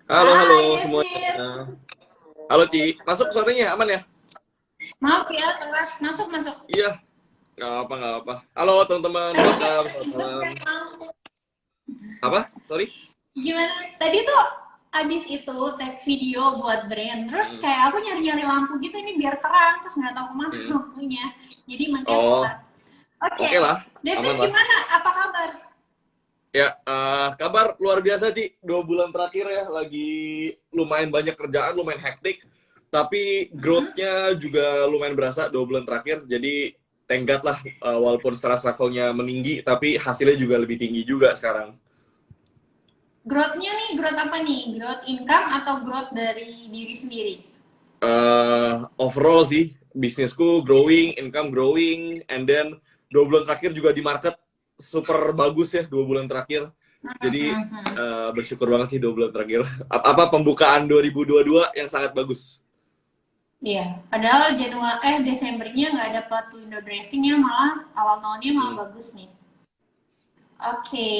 Halo, halo Hai semuanya. David, Halo Ci, masuk suaranya aman ya? maaf ya telat. Masuk masuk. Iya, nggak apa. Halo teman-teman, Tadi welcome, kayak selamat itu malam. kayak lampu. Apa? Sorry? Gimana? Tadi tuh abis itu tag video buat brand. Terus Hmm, kayak aku nyari-nyari lampu gitu ini biar terang. Terus nggak tahu kemana hmm. lampunya. Jadi makanya Oh, telat. Oke, oke lah, David aman lah. gimana? Apa kabar? Ya, kabar luar biasa Ci, 2 bulan terakhir ya, lagi lumayan banyak kerjaan, lumayan hektik. Tapi Hmm? growth-nya juga lumayan berasa 2 bulan terakhir. Jadi, thank God lah, walaupun stress levelnya meninggi, tapi hasilnya juga lebih tinggi juga sekarang. Growth-nya nih, growth apa nih? Growth income atau growth dari diri sendiri? Overall sih bisnisku growing, income growing, and then 2 bulan terakhir juga di market super bagus ya 2 bulan terakhir. Jadi bersyukur banget sih 2 bulan terakhir. Apa pembukaan 2022 yang sangat bagus. Iya, padahal Desembernya nggak dapat window dressing ya, malah awal tahunnya malah Hmm. bagus nih. Oke,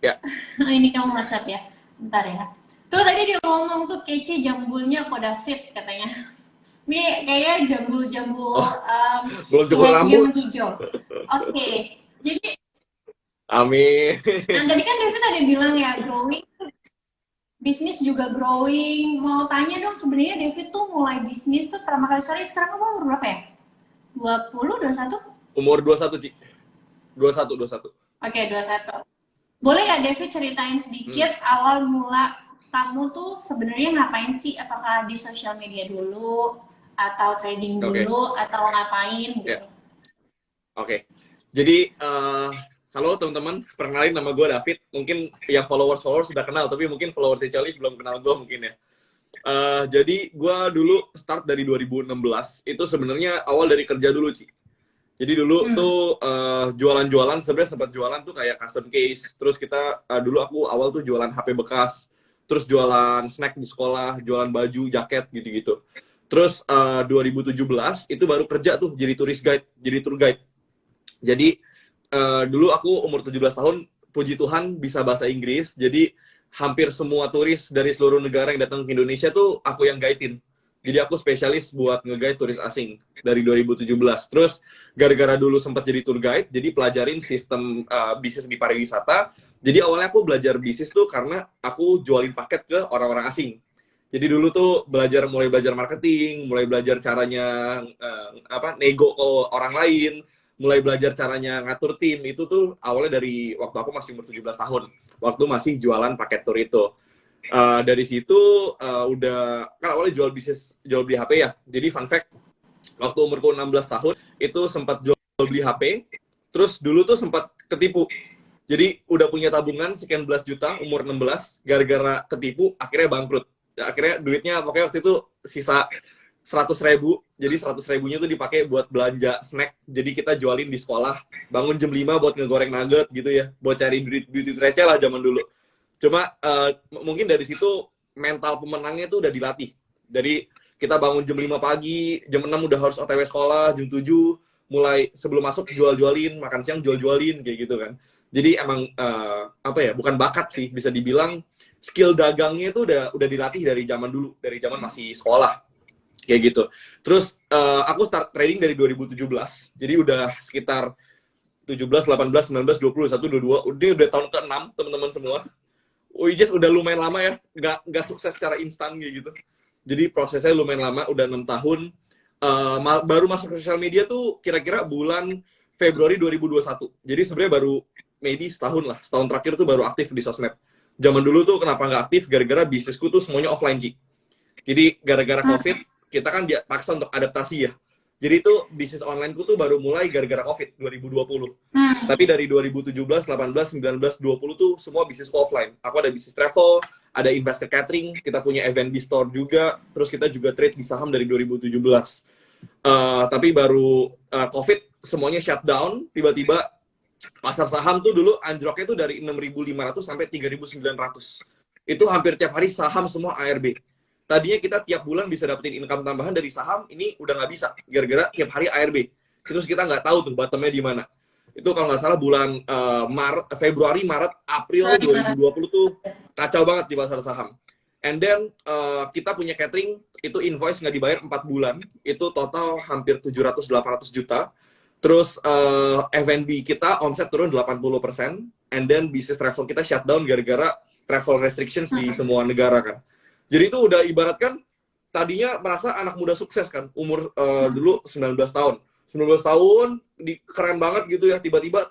Ya, ini kamu WhatsApp ya, bentar ya. Tuh tadi dia ngomong tuh kece jambulnya kok David katanya. Ini kayaknya oh, jambul-jambul belum cukur IHSG rambut. menghijau. Oke, jadi Amin. nah tadi kan David ada bilang ya growing, bisnis juga growing. Mau tanya dong sebenarnya David tuh mulai bisnis tuh pertama kali, sorry sekarang kamu umur berapa ya? 20, 21? Umur 21 Ci. 21, 21. Oke, 21. Boleh nggak David ceritain Hmm. sedikit awal mula kamu tuh sebenarnya ngapain sih? Apakah di sosial media dulu, atau trading Oke. dulu, atau ngapain Ya, gitu? oke. Jadi, halo teman-teman, perkenalin nama gue David. Mungkin yang followers sudah kenal, tapi mungkin followers Charlie belum kenal gue mungkin ya. Jadi gue dulu start dari 2016, itu sebenarnya awal dari kerja dulu, Ci. Jadi dulu Hmm. tuh jualan-jualan, sebenarnya sempat jualan tuh kayak custom case. Terus kita, dulu aku awal tuh jualan HP bekas, terus jualan snack di sekolah, jualan baju, jaket, gitu-gitu. Terus 2017 itu baru kerja tuh jadi tourist guide, jadi tour guide. Jadi dulu aku umur 17 tahun, puji Tuhan bisa bahasa Inggris. Jadi hampir semua turis dari seluruh negara yang datang ke Indonesia tuh aku yang guide-in. Jadi aku spesialis buat nge-guide turis asing dari 2017. Terus gara-gara dulu sempat jadi tour guide, jadi pelajarin sistem bisnis di pariwisata. Jadi awalnya aku belajar bisnis tuh karena aku jualin paket ke orang-orang asing. Jadi dulu tuh mulai belajar marketing, mulai belajar caranya nego ke orang lain, mulai belajar caranya ngatur tim. Itu tuh awalnya dari waktu aku masih umur 17 tahun, waktu masih jualan paket tour itu. Dari situ udah kan awalnya jual beli HP ya. Jadi fun fact, waktu umurku 16 tahun itu sempat jual beli HP, terus dulu tuh sempat ketipu. Jadi udah punya tabungan sekian belas juta umur 16, gara-gara ketipu akhirnya bangkrut. Ya, akhirnya duitnya pokoknya waktu itu sisa 100 ribu, jadi 100 ribunya tuh dipakai buat belanja snack. Jadi kita jualin di sekolah, bangun jam 5 buat ngegoreng nugget gitu ya, buat cari duit receh lah zaman dulu. Cuma mungkin dari situ mental pemenangnya tuh udah dilatih. Dari kita bangun jam 5 pagi, jam 6 udah harus OTW sekolah, jam 7 mulai sebelum masuk jual-jualin, makan siang jual-jualin kayak gitu kan. Jadi emang apa ya, bukan bakat sih, bisa dibilang skill dagangnya itu udah dilatih dari zaman dulu, dari zaman masih sekolah kayak gitu. Terus aku start trading dari 2017. Jadi udah sekitar 17, 18, 19, 20, 21, 22. Udah tahun ke-6 teman-teman semua. Just udah lumayan lama ya, nggak sukses secara instan kayak gitu. Jadi prosesnya lumayan lama, udah 6 tahun. Baru masuk ke sosial media tuh kira-kira bulan Februari 2021. Jadi sebenarnya baru maybe setahun lah, setahun terakhir tuh baru aktif di sosmed. Zaman dulu tuh kenapa nggak aktif? Gara-gara bisnisku tuh semuanya offline, Ci. Jadi gara-gara COVID, kita kan dipaksa untuk adaptasi ya. Jadi itu bisnis online ku tuh baru mulai gara-gara COVID 2020. Hmm. Tapi dari 2017, 18, 19, 20 tuh semua bisnis offline. Aku ada bisnis travel, ada invest ke catering, kita punya event di store juga, terus kita juga trade di saham dari 2017. Tapi baru COVID semuanya shutdown, tiba-tiba pasar saham tuh dulu anjloknya tuh dari 6.500 sampai 3.900. Itu hampir tiap hari saham semua ARB. Tadinya kita tiap bulan bisa dapetin income tambahan dari saham, ini udah nggak bisa gara-gara tiap hari ARB. Terus kita nggak tahu tuh bottomnya di mana. Itu kalau nggak salah bulan Februari, Maret, April Sorry, Maret. 2020 tuh kacau banget di pasar saham. And then kita punya catering, itu invoice nggak dibayar 4 bulan, itu total hampir 700-800 juta. Terus F&B kita omset turun 80%, and then bisnis travel kita shutdown gara-gara travel restrictions di semua negara kan. Jadi itu udah ibaratkan tadinya merasa anak muda sukses kan, umur dulu 19 tahun. 19 tahun, keren banget gitu ya, tiba-tiba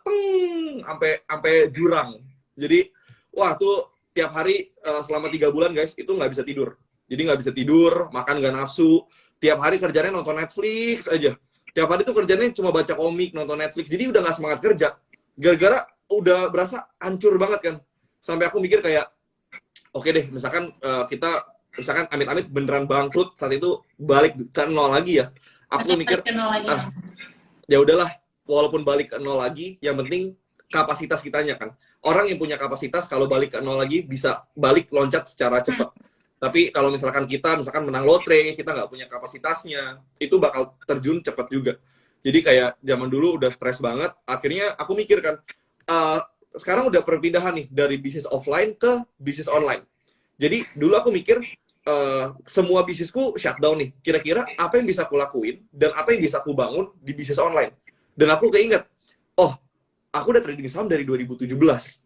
sampai jurang. Jadi, wah tuh tiap hari selama 3 bulan guys, itu nggak bisa tidur. Jadi nggak bisa tidur, makan nggak nafsu. Tiap hari kerjanya nonton Netflix aja. Tiap hari tuh kerjanya cuma baca komik, nonton Netflix. Jadi udah nggak semangat kerja. Gara-gara udah berasa hancur banget kan. Sampai aku mikir kayak, oke deh, misalkan misalkan amit-amit beneran bangkrut, saat itu balik ke nol lagi ya. Aku mikir, ya udahlah, walaupun balik ke nol lagi, yang penting kapasitas kitanya kan. Orang yang punya kapasitas kalau balik ke nol lagi bisa balik loncat secara cepat. Tapi kalau misalkan kita menang lotre, kita nggak punya kapasitasnya, itu bakal terjun cepat juga. Jadi kayak zaman dulu udah stres banget, akhirnya aku mikir kan, sekarang udah perpindahan nih dari bisnis offline ke bisnis online. Jadi dulu aku mikir, semua bisnisku shutdown nih. Kira-kira apa yang bisa aku lakuin dan apa yang bisa aku bangun di bisnis online. Dan aku keinget, oh, aku udah trading saham dari 2017.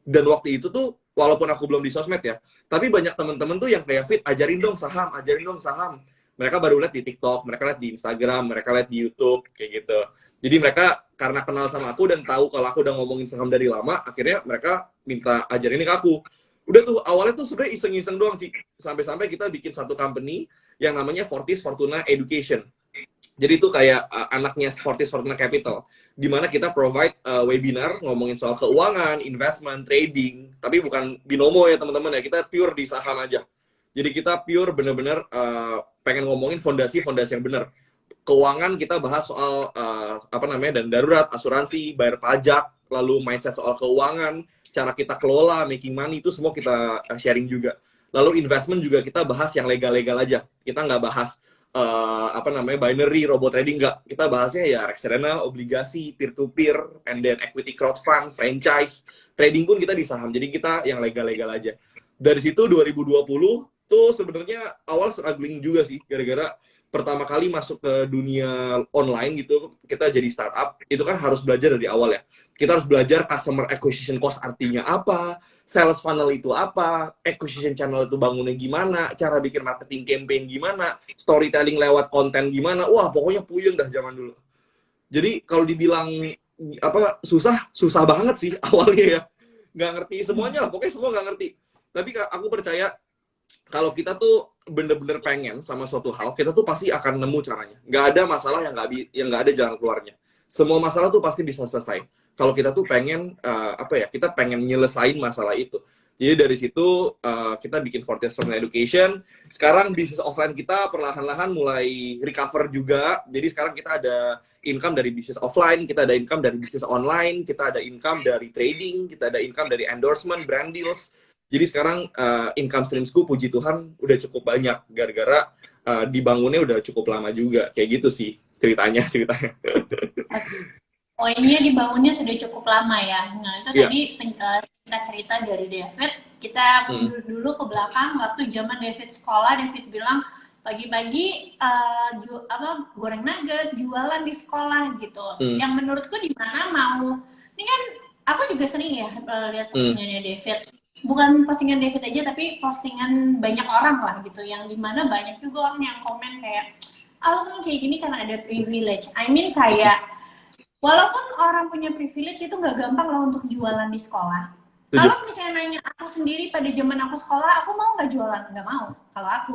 Dan waktu itu tuh, walaupun aku belum di sosmed ya, tapi banyak temen-temen tuh yang kayak fit, ajarin dong saham. Mereka baru lihat di TikTok, mereka lihat di Instagram, mereka lihat di YouTube, kayak gitu. Jadi mereka karena kenal sama aku dan tahu kalau aku udah ngomongin saham dari lama, akhirnya mereka minta ajarin ini ke aku. Udah tuh, awalnya tuh sebenarnya iseng-iseng doang sih. Sampai-sampai kita bikin satu company yang namanya Fortis Fortuna Education. Jadi itu kayak anaknya Fortis Fortuna Capital, di mana kita provide webinar ngomongin soal keuangan, investment, trading, tapi bukan binomo ya teman-teman ya, kita pure di saham aja. Jadi kita pure bener-bener pengen ngomongin fondasi-fondasi yang bener. Keuangan kita bahas soal dana darurat, asuransi, bayar pajak, lalu mindset soal keuangan, cara kita kelola, making money, itu semua kita sharing juga. Lalu investment juga kita bahas yang legal-legal aja. Kita nggak bahas binary, robot trading, nggak. Kita bahasnya ya reksadana, obligasi, peer-to-peer, and then equity crowdfund, franchise. Trading pun kita di saham, jadi kita yang legal-legal aja. Dari situ 2020 tuh sebenarnya awal struggling juga sih, gara-gara pertama kali masuk ke dunia online gitu, kita jadi startup, itu kan harus belajar dari awal ya. Kita harus belajar customer acquisition cost artinya apa, sales funnel itu apa, acquisition channel itu bangunnya gimana, cara bikin marketing campaign gimana, storytelling lewat konten gimana. Wah, pokoknya puyeng dah zaman dulu. Jadi kalau dibilang susah banget sih awalnya ya. Nggak ngerti semuanya lah, pokoknya semua nggak ngerti. Tapi aku percaya kalau kita tuh bener-bener pengen sama suatu hal, kita tuh pasti akan nemu caranya. Nggak ada masalah yang nggak ada jalan keluarnya. Semua masalah tuh pasti bisa selesai. Kalau kita tuh pengen kita pengen nyelesain masalah itu. Jadi dari situ kita bikin Fortis Fortuna Education. Sekarang bisnis offline kita perlahan-lahan mulai recover juga. Jadi sekarang kita ada income dari bisnis offline, kita ada income dari bisnis online, kita ada income dari trading, kita ada income dari endorsement, brand deals. Jadi sekarang income streamsku puji Tuhan udah cukup banyak gara-gara dibangunnya udah cukup lama juga. Kayak gitu sih ceritanya. Poinnya dibangunnya sudah cukup lama ya. Nah itu tadi kita cerita dari David. Kita mundur dulu ke belakang waktu zaman David sekolah. David bilang pagi-pagi goreng nugget, jualan di sekolah gitu. Yang menurutku di mana mau, ini kan aku juga sering ya lihat postingannya David. Bukan postingan David aja, tapi postingan banyak orang lah gitu. Yang dimana banyak juga orang yang komen kayak, kan kayak gini karena ada privilege. I mean kayak, walaupun orang punya privilege itu nggak gampang loh untuk jualan di sekolah. Kalau misalnya nanya aku sendiri pada zaman aku sekolah, aku mau nggak jualan? Nggak mau. Kalau aku,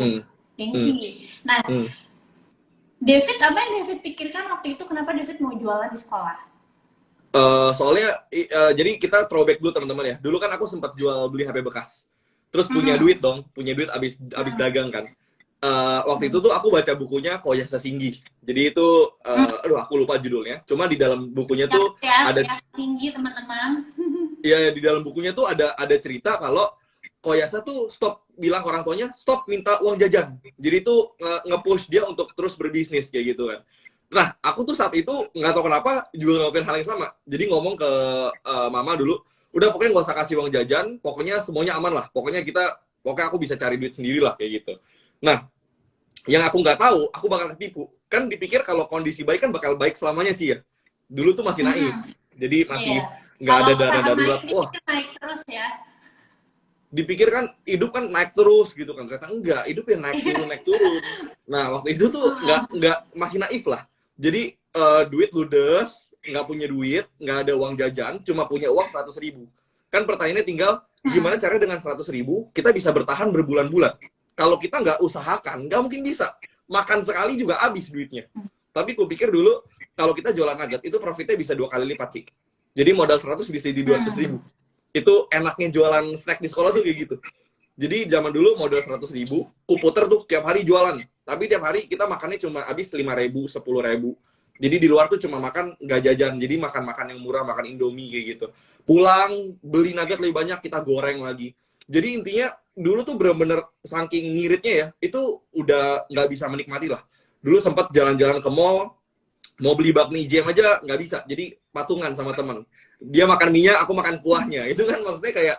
gengsi. Nah, David, apa yang David pikirkan waktu itu? Kenapa David mau jualan di sekolah? Soalnya jadi kita throwback dulu teman-teman ya. Dulu kan aku sempat jual beli HP bekas. Terus punya duit abis dagang kan. Waktu itu tuh aku baca bukunya Koyasa Singgi. Jadi itu aku lupa judulnya. Cuma di dalam bukunya tuh ada Singgi, teman-teman. Iya, di dalam bukunya tuh ada cerita kalau Koyasa tuh stop bilang orang tuanya stop minta uang jajan. Jadi tuh nge-push dia untuk terus berbisnis kayak gitu kan. Nah, aku tuh saat itu nggak tahu kenapa juga ngelakuin hal yang sama. Jadi ngomong ke mama dulu, udah pokoknya nggak usah kasih uang jajan, pokoknya semuanya aman lah. Pokoknya kita pokoknya aku bisa cari duit sendiri lah kayak gitu. Nah, yang aku nggak tahu, aku bakal ketipu. Kan dipikir kalau kondisi baik kan bakal baik selamanya, Ci ya. Dulu tuh masih naif. Jadi masih Iya. nggak ada Kalau dana saham naik, darurat. Wah, dipikir naik terus ya. dipikir kan hidup kan naik terus gitu kan. Ternyata enggak, hidup ya naik turun, naik turun. Nah, waktu itu tuh nggak masih naif lah. Jadi duit ludes, nggak punya duit, nggak ada uang jajan, cuma punya uang 100.000. Kan pertanyaannya tinggal, gimana caranya dengan 100.000 kita bisa bertahan berbulan-bulan. Kalau kita nggak usahakan, nggak mungkin bisa. Makan sekali juga habis duitnya. Tapi aku pikir dulu, kalau kita jualan nugget, itu profitnya bisa 2 kali lipat, Ci. Jadi modal 100 bisa di 200.000. Itu enaknya jualan snack di sekolah tuh kayak gitu. Jadi zaman dulu modal 100.000, kuputer tuh tiap hari jualan. Tapi tiap hari kita makannya cuma habis 5.000, 10.000. Jadi di luar tuh cuma makan nggak jajan. Jadi makan-makan yang murah, makan Indomie kayak gitu. Pulang, beli nugget lebih banyak, kita goreng lagi. Jadi intinya dulu tuh bener-bener saking ngiritnya ya, itu udah nggak bisa menikmati lah. Dulu sempat jalan-jalan ke mall, mau beli bakmi jam aja nggak bisa. Jadi patungan sama teman. Dia makan minyak, aku makan kuahnya. Itu kan maksudnya kayak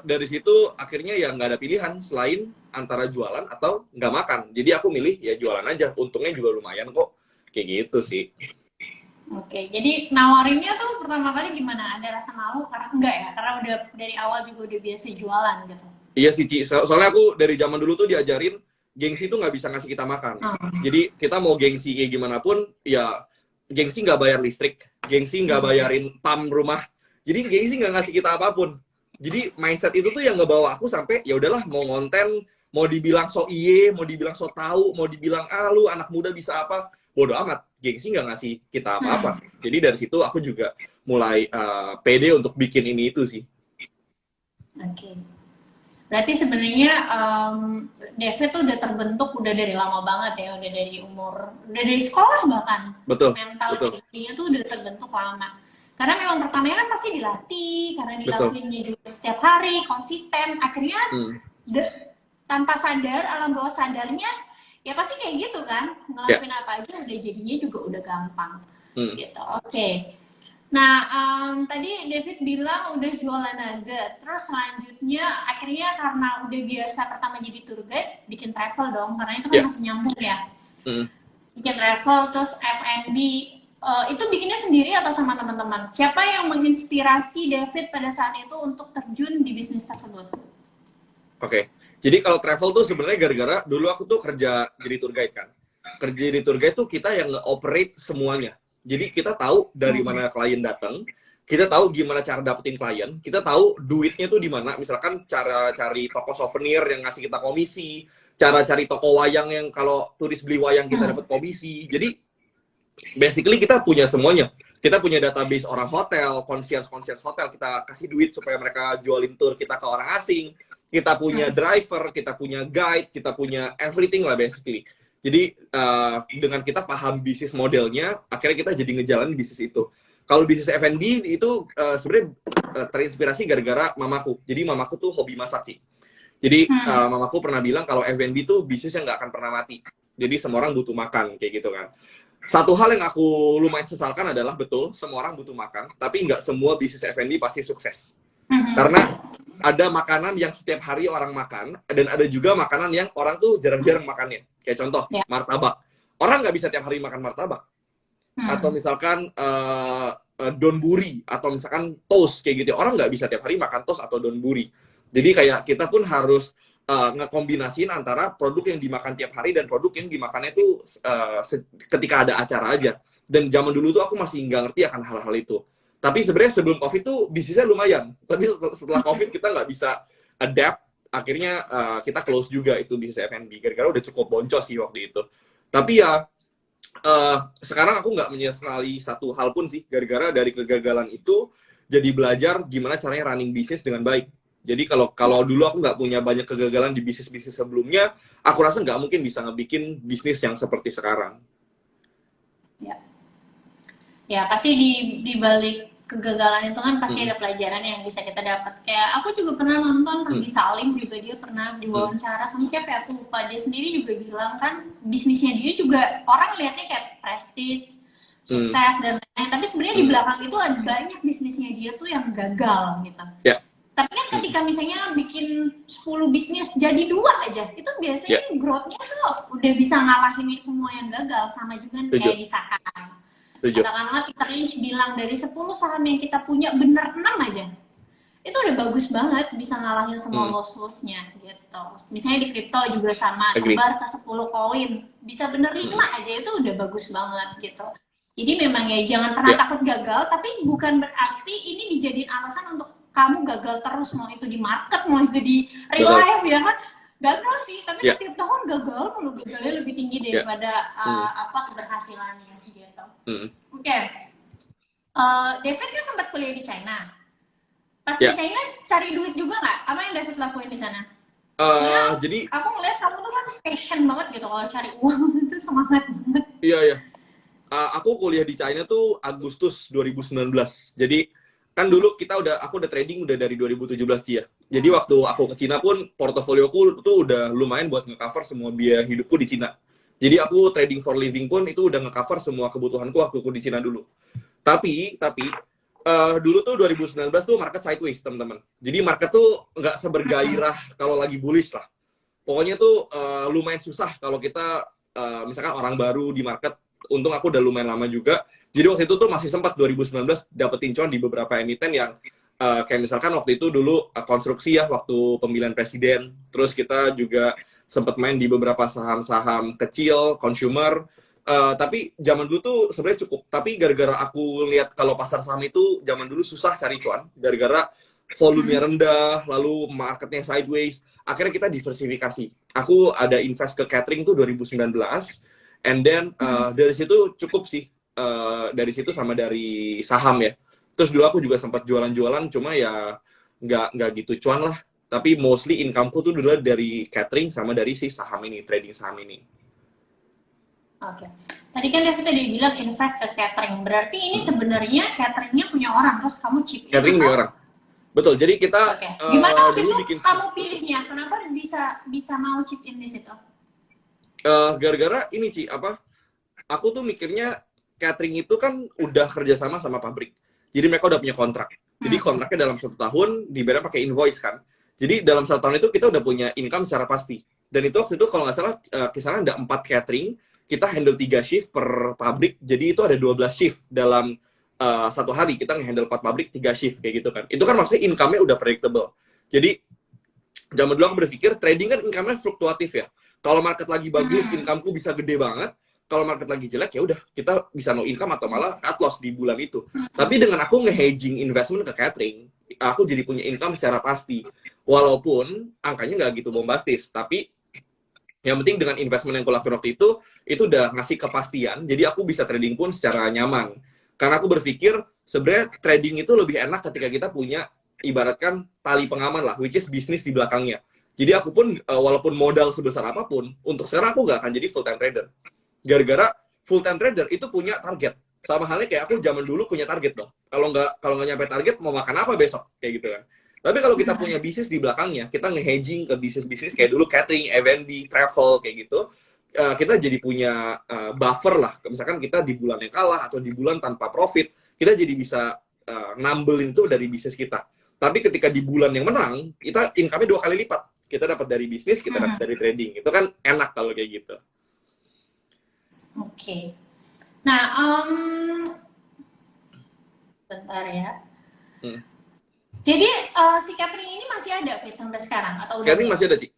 dari situ akhirnya ya nggak ada pilihan selain antara jualan atau nggak makan. Jadi aku milih ya jualan aja. Untungnya juga lumayan kok. Kayak gitu sih. Oke, jadi nawarinnya tuh pertama kali gimana? Ada rasa malu karena enggak ya? Karena udah dari awal juga udah biasa jualan gitu. Iya sih, Ci. Soalnya aku dari zaman dulu tuh diajarin gengsi tuh nggak bisa ngasih kita makan. Jadi kita mau gengsi kayak gimana pun, ya gengsi nggak bayar listrik, gengsi nggak bayarin pam rumah. Jadi gengsi nggak ngasih kita apapun. Jadi mindset itu tuh yang ngebawa aku sampai ya udahlah mau konten, mau dibilang so iye, mau dibilang so tahu, mau dibilang lu anak muda bisa apa, bodo amat. Gengsi nggak ngasih kita apa-apa. Jadi dari situ aku juga mulai pede untuk bikin ini itu sih. Oke. Berarti sebenarnya David tuh udah terbentuk udah dari lama banget ya, udah dari udah dari sekolah bahkan. Betul. Mental betul. dirinya tuh udah terbentuk lama. Karena memang pertamanya kan pasti dilatih, karena dilakuinnya juga setiap hari, konsisten. Akhirnya tanpa sadar, alam bawah sadarnya, ya pasti kayak gitu kan. Ngelakuin apa aja udah jadinya juga udah gampang. Gitu. Oke. Nah, tadi David bilang udah jualan nugget, terus selanjutnya akhirnya karena udah biasa pertama jadi tour guide, bikin travel dong, karena itu kan masih nyambung ya. Bikin travel, terus F&B, itu bikinnya sendiri atau sama teman-teman? Siapa yang menginspirasi David pada saat itu untuk terjun di bisnis tersebut? Oke, jadi kalau travel tuh sebenarnya gara-gara dulu aku tuh kerja jadi tour guide kan. Kerja jadi tour guide tuh kita yang nge-operate semuanya. Jadi kita tahu dari mana klien datang, kita tahu gimana cara dapetin klien, kita tahu duitnya tuh di mana. Misalkan cara cari toko souvenir yang ngasih kita komisi, cara cari toko wayang yang kalau turis beli wayang kita dapat komisi. Jadi basically kita punya semuanya. Kita punya database orang hotel, concierge hotel, kita kasih duit supaya mereka jualin tour kita ke orang asing. Kita punya driver, kita punya guide, kita punya everything lah basically. Jadi dengan kita paham bisnis modelnya, akhirnya kita jadi ngejalanin bisnis itu. Kalau bisnis F&B itu sebenarnya terinspirasi gara-gara mamaku. Jadi mamaku tuh hobi masak sih. Jadi mamaku pernah bilang kalau F&B tuh bisnisnya nggak akan pernah mati. Jadi semua orang butuh makan kayak gitu kan. Satu hal yang aku lumayan sesalkan adalah betul semua orang butuh makan, tapi nggak semua bisnis F&B pasti sukses. Karena ada makanan yang setiap hari orang makan, dan ada juga makanan yang orang tuh jarang-jarang makannya. Kayak contoh, martabak. Orang nggak bisa tiap hari makan martabak. Atau misalkan donburi, atau misalkan toast, kayak gitu. Orang nggak bisa tiap hari makan toast atau donburi. Jadi kayak kita pun harus ngekombinasiin antara produk yang dimakan tiap hari dan produk yang dimakannya tuh ketika ada acara aja. Dan zaman dulu tuh aku masih nggak ngerti akan hal-hal itu. Tapi sebenarnya sebelum COVID tuh bisnisnya lumayan. Tapi setelah COVID kita nggak bisa adapt. Akhirnya kita close juga itu bisnis F&B. Gara-gara udah cukup boncos sih waktu itu. Tapi ya sekarang aku nggak menyesali satu hal pun sih. Gara-gara dari kegagalan itu jadi belajar gimana caranya running bisnis dengan baik. Jadi kalau dulu aku nggak punya banyak kegagalan di bisnis-bisnis sebelumnya, aku rasa nggak mungkin bisa ngebikin bisnis yang seperti sekarang. Ya pasti di balik kegagalan itu kan pasti ada pelajaran yang bisa kita dapat. Kayak aku juga pernah nonton Rudy Salim juga, dia pernah diwawancara sama siapa ya, aku lupa. Dia sendiri juga bilang kan bisnisnya dia juga orang lihatnya kayak prestige, sukses dan lain-lain. Tapi sebenarnya di belakang itu ada banyak bisnisnya dia tuh yang gagal gitu. Tapi kan ketika misalnya bikin 10 bisnis jadi 2 aja, itu biasanya growth-nya tuh udah bisa ngalahin semua yang gagal. Sama juga kayak di saham. Katakanlah Peter Lynch bilang dari 10 saham yang kita punya bener 6 aja. Itu udah bagus banget, bisa ngalahin semua loss-loss-nya gitu. Misalnya di kripto juga sama, tebar ke 10 koin, bisa bener 5 aja, itu udah bagus banget gitu. Jadi memang ya jangan pernah takut gagal, tapi bukan berarti ini dijadiin alasan untuk kamu gagal terus, mau itu di market, mau itu di real life ya kan. Gagal sih, tapi setiap tahun gagal, mulu gagalnya lebih tinggi daripada keberhasilannya gitu. Oke. David kan sempat kuliah di China. Pas di China cari duit juga nggak? Apa yang David lakuin di sana? Jadi aku ngeliat kamu tuh kan passion banget gitu kalau cari uang, itu semangat banget. Iya. Aku kuliah di China tuh Agustus 2019. Jadi kan dulu aku udah trading udah dari 2017 ya. Jadi waktu aku ke Cina pun portofolioku tuh udah lumayan buat nge-cover semua biaya hidupku di Cina. Jadi aku trading for living pun itu udah nge-cover semua kebutuhanku waktu aku di Cina dulu. Tapi dulu tuh 2019 tuh market sideways, teman-teman. Jadi market tuh nggak sebergairah kalau lagi bullish lah. Pokoknya tuh lumayan susah kalau kita misalkan orang baru di market. Untung aku udah lumayan lama juga. Jadi waktu itu tuh masih sempat 2019 dapetin cuan di beberapa emiten yang kayak misalkan waktu itu dulu konstruksi ya, waktu pemilihan presiden. Terus kita juga sempat main di beberapa saham-saham kecil, consumer. Tapi zaman dulu tuh sebenarnya cukup. Tapi gara-gara aku lihat kalau pasar saham itu zaman dulu susah cari cuan. Gara-gara volume rendah, lalu marketnya sideways. Akhirnya kita diversifikasi. Aku ada invest ke catering tuh 2019. And then dari situ cukup sih, dari situ sama dari saham ya. Terus dulu aku juga sempat jualan-jualan, cuma ya nggak gitu cuan lah. Tapi mostly income-ku tuh dulu dari catering sama dari si saham ini, trading saham ini. Oke. Tadi kan David tadi bilang invest ke catering. Berarti ini sebenarnya cateringnya punya orang, terus kamu chip in. Catering punya orang. Betul. Jadi kita gimana waktu itu bikin kamu pilihnya? Kenapa bisa mau chip in di situ? Gara-gara ini Ci, aku tuh mikirnya catering itu kan udah kerjasama sama pabrik. Jadi mereka udah punya kontrak. Jadi kontraknya dalam 1 tahun dibayar pakai invoice kan. Jadi dalam 1 tahun itu kita udah punya income secara pasti. Dan itu waktu itu kalau nggak salah kisaran ada 4 catering, kita handle 3 shift per pabrik. Jadi itu ada 12 shift dalam 1 hari. Kita nge-handle 4 pabrik 3 shift kayak gitu kan. Itu kan maksudnya income-nya udah predictable. Jadi zaman dulu aku berpikir trading kan income-nya fluktuatif ya. Kalau market lagi bagus, income-ku bisa gede banget. Kalau market lagi jelek, ya udah kita bisa no income atau malah cut loss di bulan itu. Tapi dengan aku nge-hedging investment ke catering, aku jadi punya income secara pasti. Walaupun angkanya nggak gitu bombastis, tapi yang penting dengan investment yang aku lakukan waktu itu udah ngasih kepastian. Jadi aku bisa trading pun secara nyaman. Karena aku berpikir sebenarnya trading itu lebih enak ketika kita punya ibaratkan tali pengaman lah, which is bisnis di belakangnya. Jadi aku pun walaupun modal sebesar apapun, untuk sekarang aku nggak akan jadi full time trader. Gara-gara full time trader itu punya target. Sama halnya kayak aku zaman dulu punya target dong. Kalau nggak nyampe target mau makan apa besok kayak gitu kan. Tapi kalau kita punya bisnis di belakangnya, kita nge-hedging ke bisnis-bisnis kayak dulu catering, F&B, travel kayak gitu. Kita jadi punya buffer lah. Misalkan kita di bulan yang kalah atau di bulan tanpa profit, kita jadi bisa nambelin itu dari bisnis kita. Tapi ketika di bulan yang menang, kita income-nya 2 kali lipat. Kita dapat dari bisnis, kita dapat dari trading. Itu kan enak kalau kayak gitu. Oke. Nah, bentar ya. Jadi si catering ini masih ada Fit sampai sekarang atau udah? Catering masih ada Ci.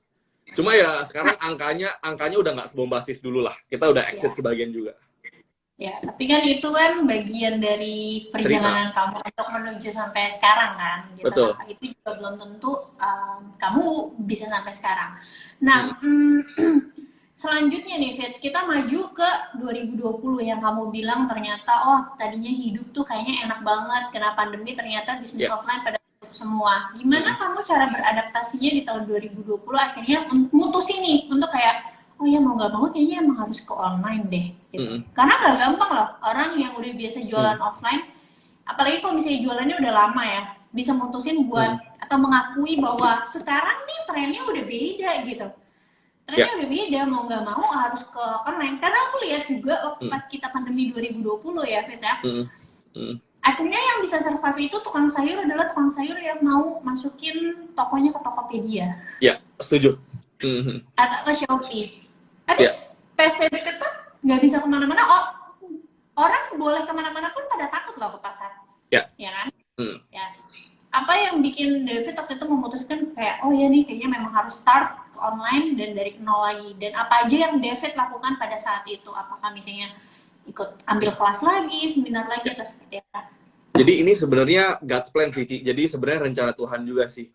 Cuma ya sekarang angkanya udah nggak sebombastis dulu lah. Kita udah exit sebagian juga. Ya, tapi kan itu kan bagian dari perjalanan kamu untuk menuju sampai sekarang kan, gitu. Betul. Nah, itu juga belum tentu kamu bisa sampai sekarang. Nah, selanjutnya nih Fit, kita maju ke 2020 yang kamu bilang ternyata tadinya hidup tuh kayaknya enak banget, kena pandemi ternyata bisnis offline pada tutup semua. Gimana kamu cara beradaptasinya di tahun 2020 akhirnya mutusin nih untuk kayak mau nggak mau kayaknya emang harus ke online deh gitu. Karena nggak gampang loh orang yang udah biasa jualan offline, apalagi kalau misalnya jualannya udah lama ya, bisa mutusin buat atau mengakui bahwa sekarang nih trennya udah beda gitu. Trennya udah beda, mau nggak mau harus ke online. Karena aku lihat juga waktu pas kita pandemi 2020 ya Fit ya, Akhirnya yang bisa survive itu tukang sayur adalah tukang sayur yang mau masukin tokonya ke Tokopedia. Ya, setuju. Mhm. Atau ke Shopee. Ya, Habis PSBB ketat, nggak bisa kemana-mana. Oh, orang boleh kemana-mana pun pada takut loh ke pasar. ya. Ya kan? Hmm. Ya. Apa yang bikin David waktu itu memutuskan kayak, oh ya nih kayaknya memang harus start ke online dan dari nol lagi. Dan apa aja yang David lakukan pada saat itu? Apakah misalnya ikut ambil kelas lagi, seminar lagi, atau seperti apa? Jadi ini sebenarnya God's plan sih, Ci. Jadi sebenarnya rencana Tuhan juga sih.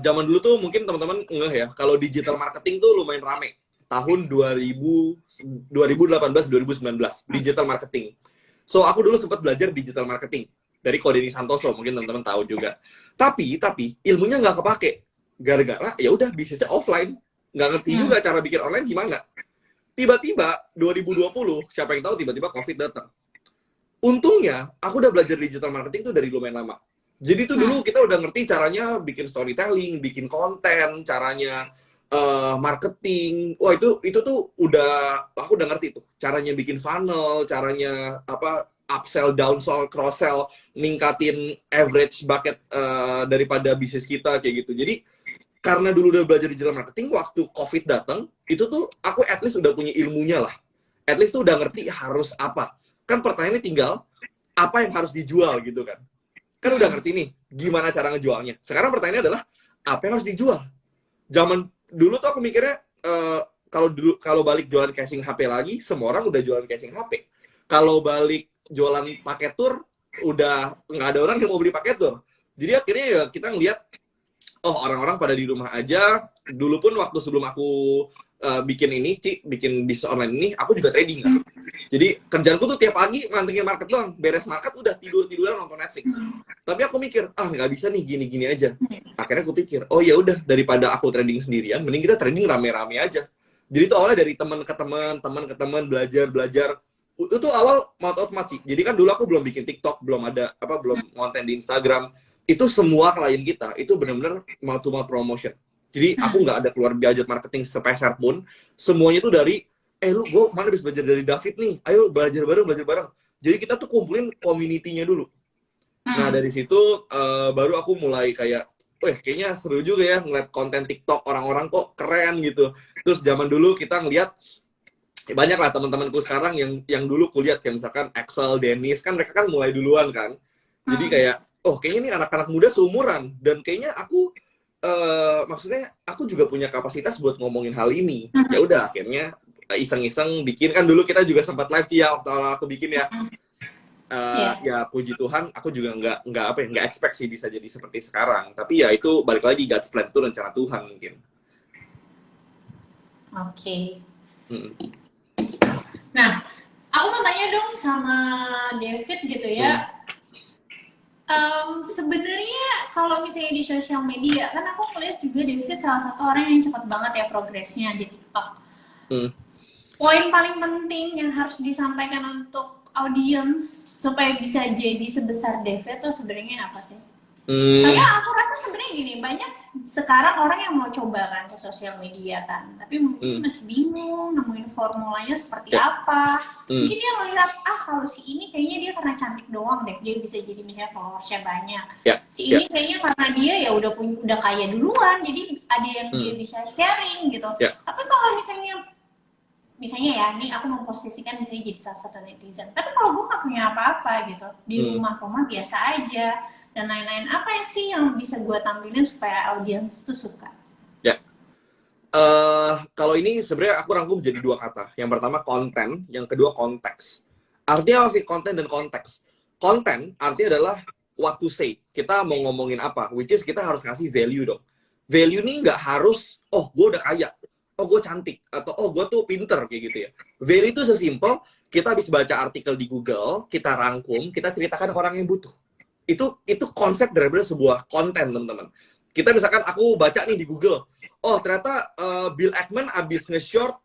Zaman dulu tuh mungkin teman-teman ngeh ya, kalau digital marketing tuh lumayan rame. Tahun 2018-2019, digital marketing. So, aku dulu sempat belajar digital marketing dari Ko Denny Santoso, mungkin teman-teman tahu juga. Tapi ilmunya nggak kepake. Gara-gara ya udah bisnisnya offline. Nggak ngerti juga cara bikin online gimana. Tiba-tiba 2020, siapa yang tahu tiba-tiba COVID datang. Untungnya, aku udah belajar digital marketing tuh dari lumayan lama. Jadi tuh dulu kita udah ngerti caranya bikin storytelling, bikin konten, caranya marketing. Wah, itu tuh aku udah ngerti tuh. Caranya bikin funnel, caranya apa upsell, downsell, cross sell, ningkatin average bucket daripada bisnis kita kayak gitu. Jadi karena dulu udah belajar digital marketing, waktu COVID datang, itu tuh aku at least udah punya ilmunya lah. At least tuh udah ngerti harus apa. Kan pertanyaannya tinggal, apa yang harus dijual gitu kan. Kan udah ngerti nih, gimana cara ngejualnya. Sekarang pertanyaannya adalah, apa yang harus dijual? Zaman dulu tuh aku mikirnya, kalau balik jualan casing HP lagi, semua orang udah jualan casing HP. Kalau balik jualan paket tour, udah nggak ada orang yang mau beli paket tour. Jadi akhirnya ya kita ngeliat, oh orang-orang pada di rumah aja. Dulu pun waktu sebelum aku bikin bisnis online ini, aku juga trading kan. Jadi kerjaanku tuh tiap pagi mantengin market doang, beres market udah tiduran nonton Netflix. Tapi aku mikir, nggak bisa nih gini-gini aja. Akhirnya aku pikir, oh ya udah daripada aku trading sendirian, mending kita trading rame-rame aja. Jadi itu awalnya dari teman ke teman, belajar. Itu tuh awal mouth out mouth. Jadi kan dulu aku belum bikin TikTok, belum konten di Instagram. Itu semua klien kita itu benar-benar mouth to mouth promotion. Jadi aku nggak ada keluar budget marketing sepeser pun. Semuanya itu dari gue mana bisa belajar dari David nih, ayo belajar bareng. Jadi kita tuh kumpulin community-nya dulu. Nah dari situ baru aku mulai kayak, kayaknya seru juga ya ngeliat konten TikTok orang-orang kok keren gitu. Terus zaman dulu kita ngeliat banyak lah teman-temanku sekarang yang dulu kuliah kayak misalkan Axel, Dennis, kan mereka kan mulai duluan kan. Jadi kayak, kayaknya nih anak-anak muda seumuran dan kayaknya aku maksudnya aku juga punya kapasitas buat ngomongin hal ini. Ya udah akhirnya iseng-iseng bikin, kan dulu kita juga sempat live ya waktu awal aku bikin ya. Ya puji Tuhan aku juga nggak expect sih bisa jadi seperti sekarang, tapi ya itu balik lagi God's plan, itu rencana Tuhan mungkin. Oke. Nah, aku mau tanya dong sama David gitu ya. Sebenarnya kalau misalnya di sosial media kan aku ngeliat juga David salah satu orang yang cepat banget ya progresnya di TikTok. Poin paling penting yang harus disampaikan untuk audiens supaya bisa jadi sebesar David tuh sebenarnya apa sih? Soalnya aku rasa sebenarnya gini, banyak sekarang orang yang mau coba kan ke sosial media kan, tapi mungkin masih bingung nemuin formulanya seperti apa. Mungkin dia melihat, kalau si ini kayaknya dia karena cantik doang deh, dia bisa jadi misalnya followersnya banyak. Si ini kayaknya karena dia ya udah kaya duluan, jadi ada yang dia bisa sharing gitu. Tapi kalau misalnya ya, nih aku memposisikan misalnya jadi salah satu netizen, tapi kalau gue gak punya apa-apa gitu, di rumah biasa aja, dan lain-lain, apa sih yang bisa gue tampilin supaya audiens tuh suka? Kalau ini sebenarnya aku rangkum jadi dua kata. Yang pertama konten, yang kedua konteks. Artinya apa sih konten dan konteks? Konten artinya adalah what to say. Kita mau ngomongin apa, which is kita harus ngasih value dong. Value ini nggak harus, gue udah kaya, gue cantik, atau gue tuh pinter, kayak gitu ya. Value itu sesimpel, kita habis baca artikel di Google, kita rangkum, kita ceritakan ke orang yang butuh. Itu konsep daripada sebuah konten, teman-teman. Kita misalkan aku baca nih di Google, ternyata Bill Ackman abis nge-short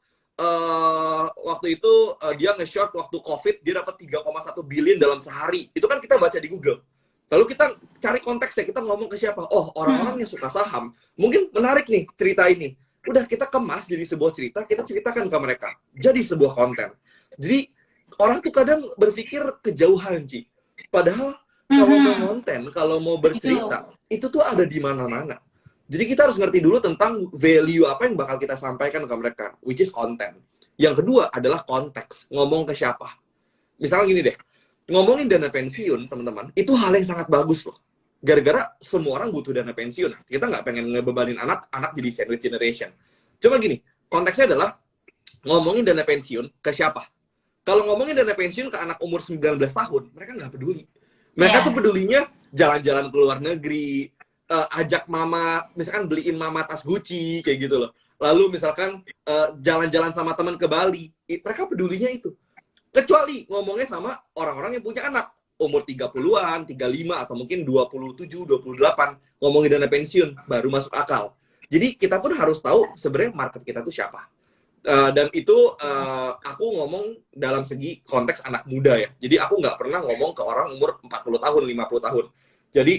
waktu itu dia nge-short waktu COVID, dia dapat 3,1 billion dalam sehari. Itu kan kita baca di Google. Lalu kita cari konteksnya, kita ngomong ke siapa? Orang-orang yang suka saham. Mungkin menarik nih cerita ini. Udah kita kemas jadi sebuah cerita, kita ceritakan ke mereka. Jadi sebuah konten. Jadi orang tuh kadang berpikir kejauhan, Ci. Padahal kalau mau konten, kalau mau bercerita, itu tuh ada di mana-mana. Jadi kita harus ngerti dulu tentang value apa yang bakal kita sampaikan ke mereka, which is konten. Yang kedua adalah konteks, ngomong ke siapa. Misalnya gini deh, ngomongin dana pensiun, teman-teman, itu hal yang sangat bagus loh. Gara-gara semua orang butuh dana pensiun. Kita nggak pengen ngebebanin anak jadi sandwich generation. Cuma gini, konteksnya adalah ngomongin dana pensiun ke siapa. Kalau ngomongin dana pensiun ke anak umur 19 tahun, mereka nggak peduli. Mereka tuh pedulinya jalan-jalan ke luar negeri, ajak mama, misalkan beliin mama tas Gucci, kayak gitu loh. Lalu misalkan jalan-jalan sama teman ke Bali, mereka pedulinya itu. Kecuali ngomongnya sama orang-orang yang punya anak, umur 30-an, 35, atau mungkin 27, 28, ngomongin dana pensiun, baru masuk akal. Jadi kita pun harus tahu sebenarnya market kita tuh siapa. Dan itu aku ngomong dalam segi konteks anak muda ya. Jadi aku nggak pernah ngomong ke orang umur 40 tahun, 50 tahun. Jadi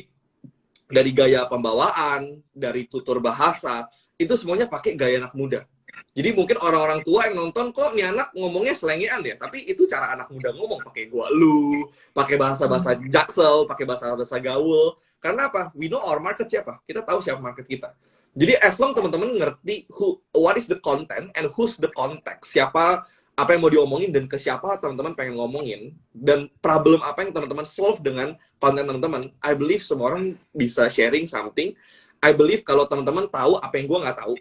dari gaya pembawaan, dari tutur bahasa, itu semuanya pakai gaya anak muda. Jadi mungkin orang-orang tua yang nonton, kok nih anak ngomongnya selengean ya, tapi itu cara anak muda ngomong, pakai gua lu, pakai bahasa-bahasa jaksel, pakai bahasa-bahasa gaul. Karena apa? We know our market siapa. Kita tahu siapa market kita. Jadi as long teman-teman ngerti what is the content and who's the context, siapa, apa yang mau diomongin dan ke siapa teman-teman pengen ngomongin, dan problem apa yang teman-teman solve dengan konten teman-teman, I believe semua orang bisa sharing something. I believe kalau teman-teman tahu apa yang gue nggak tahu,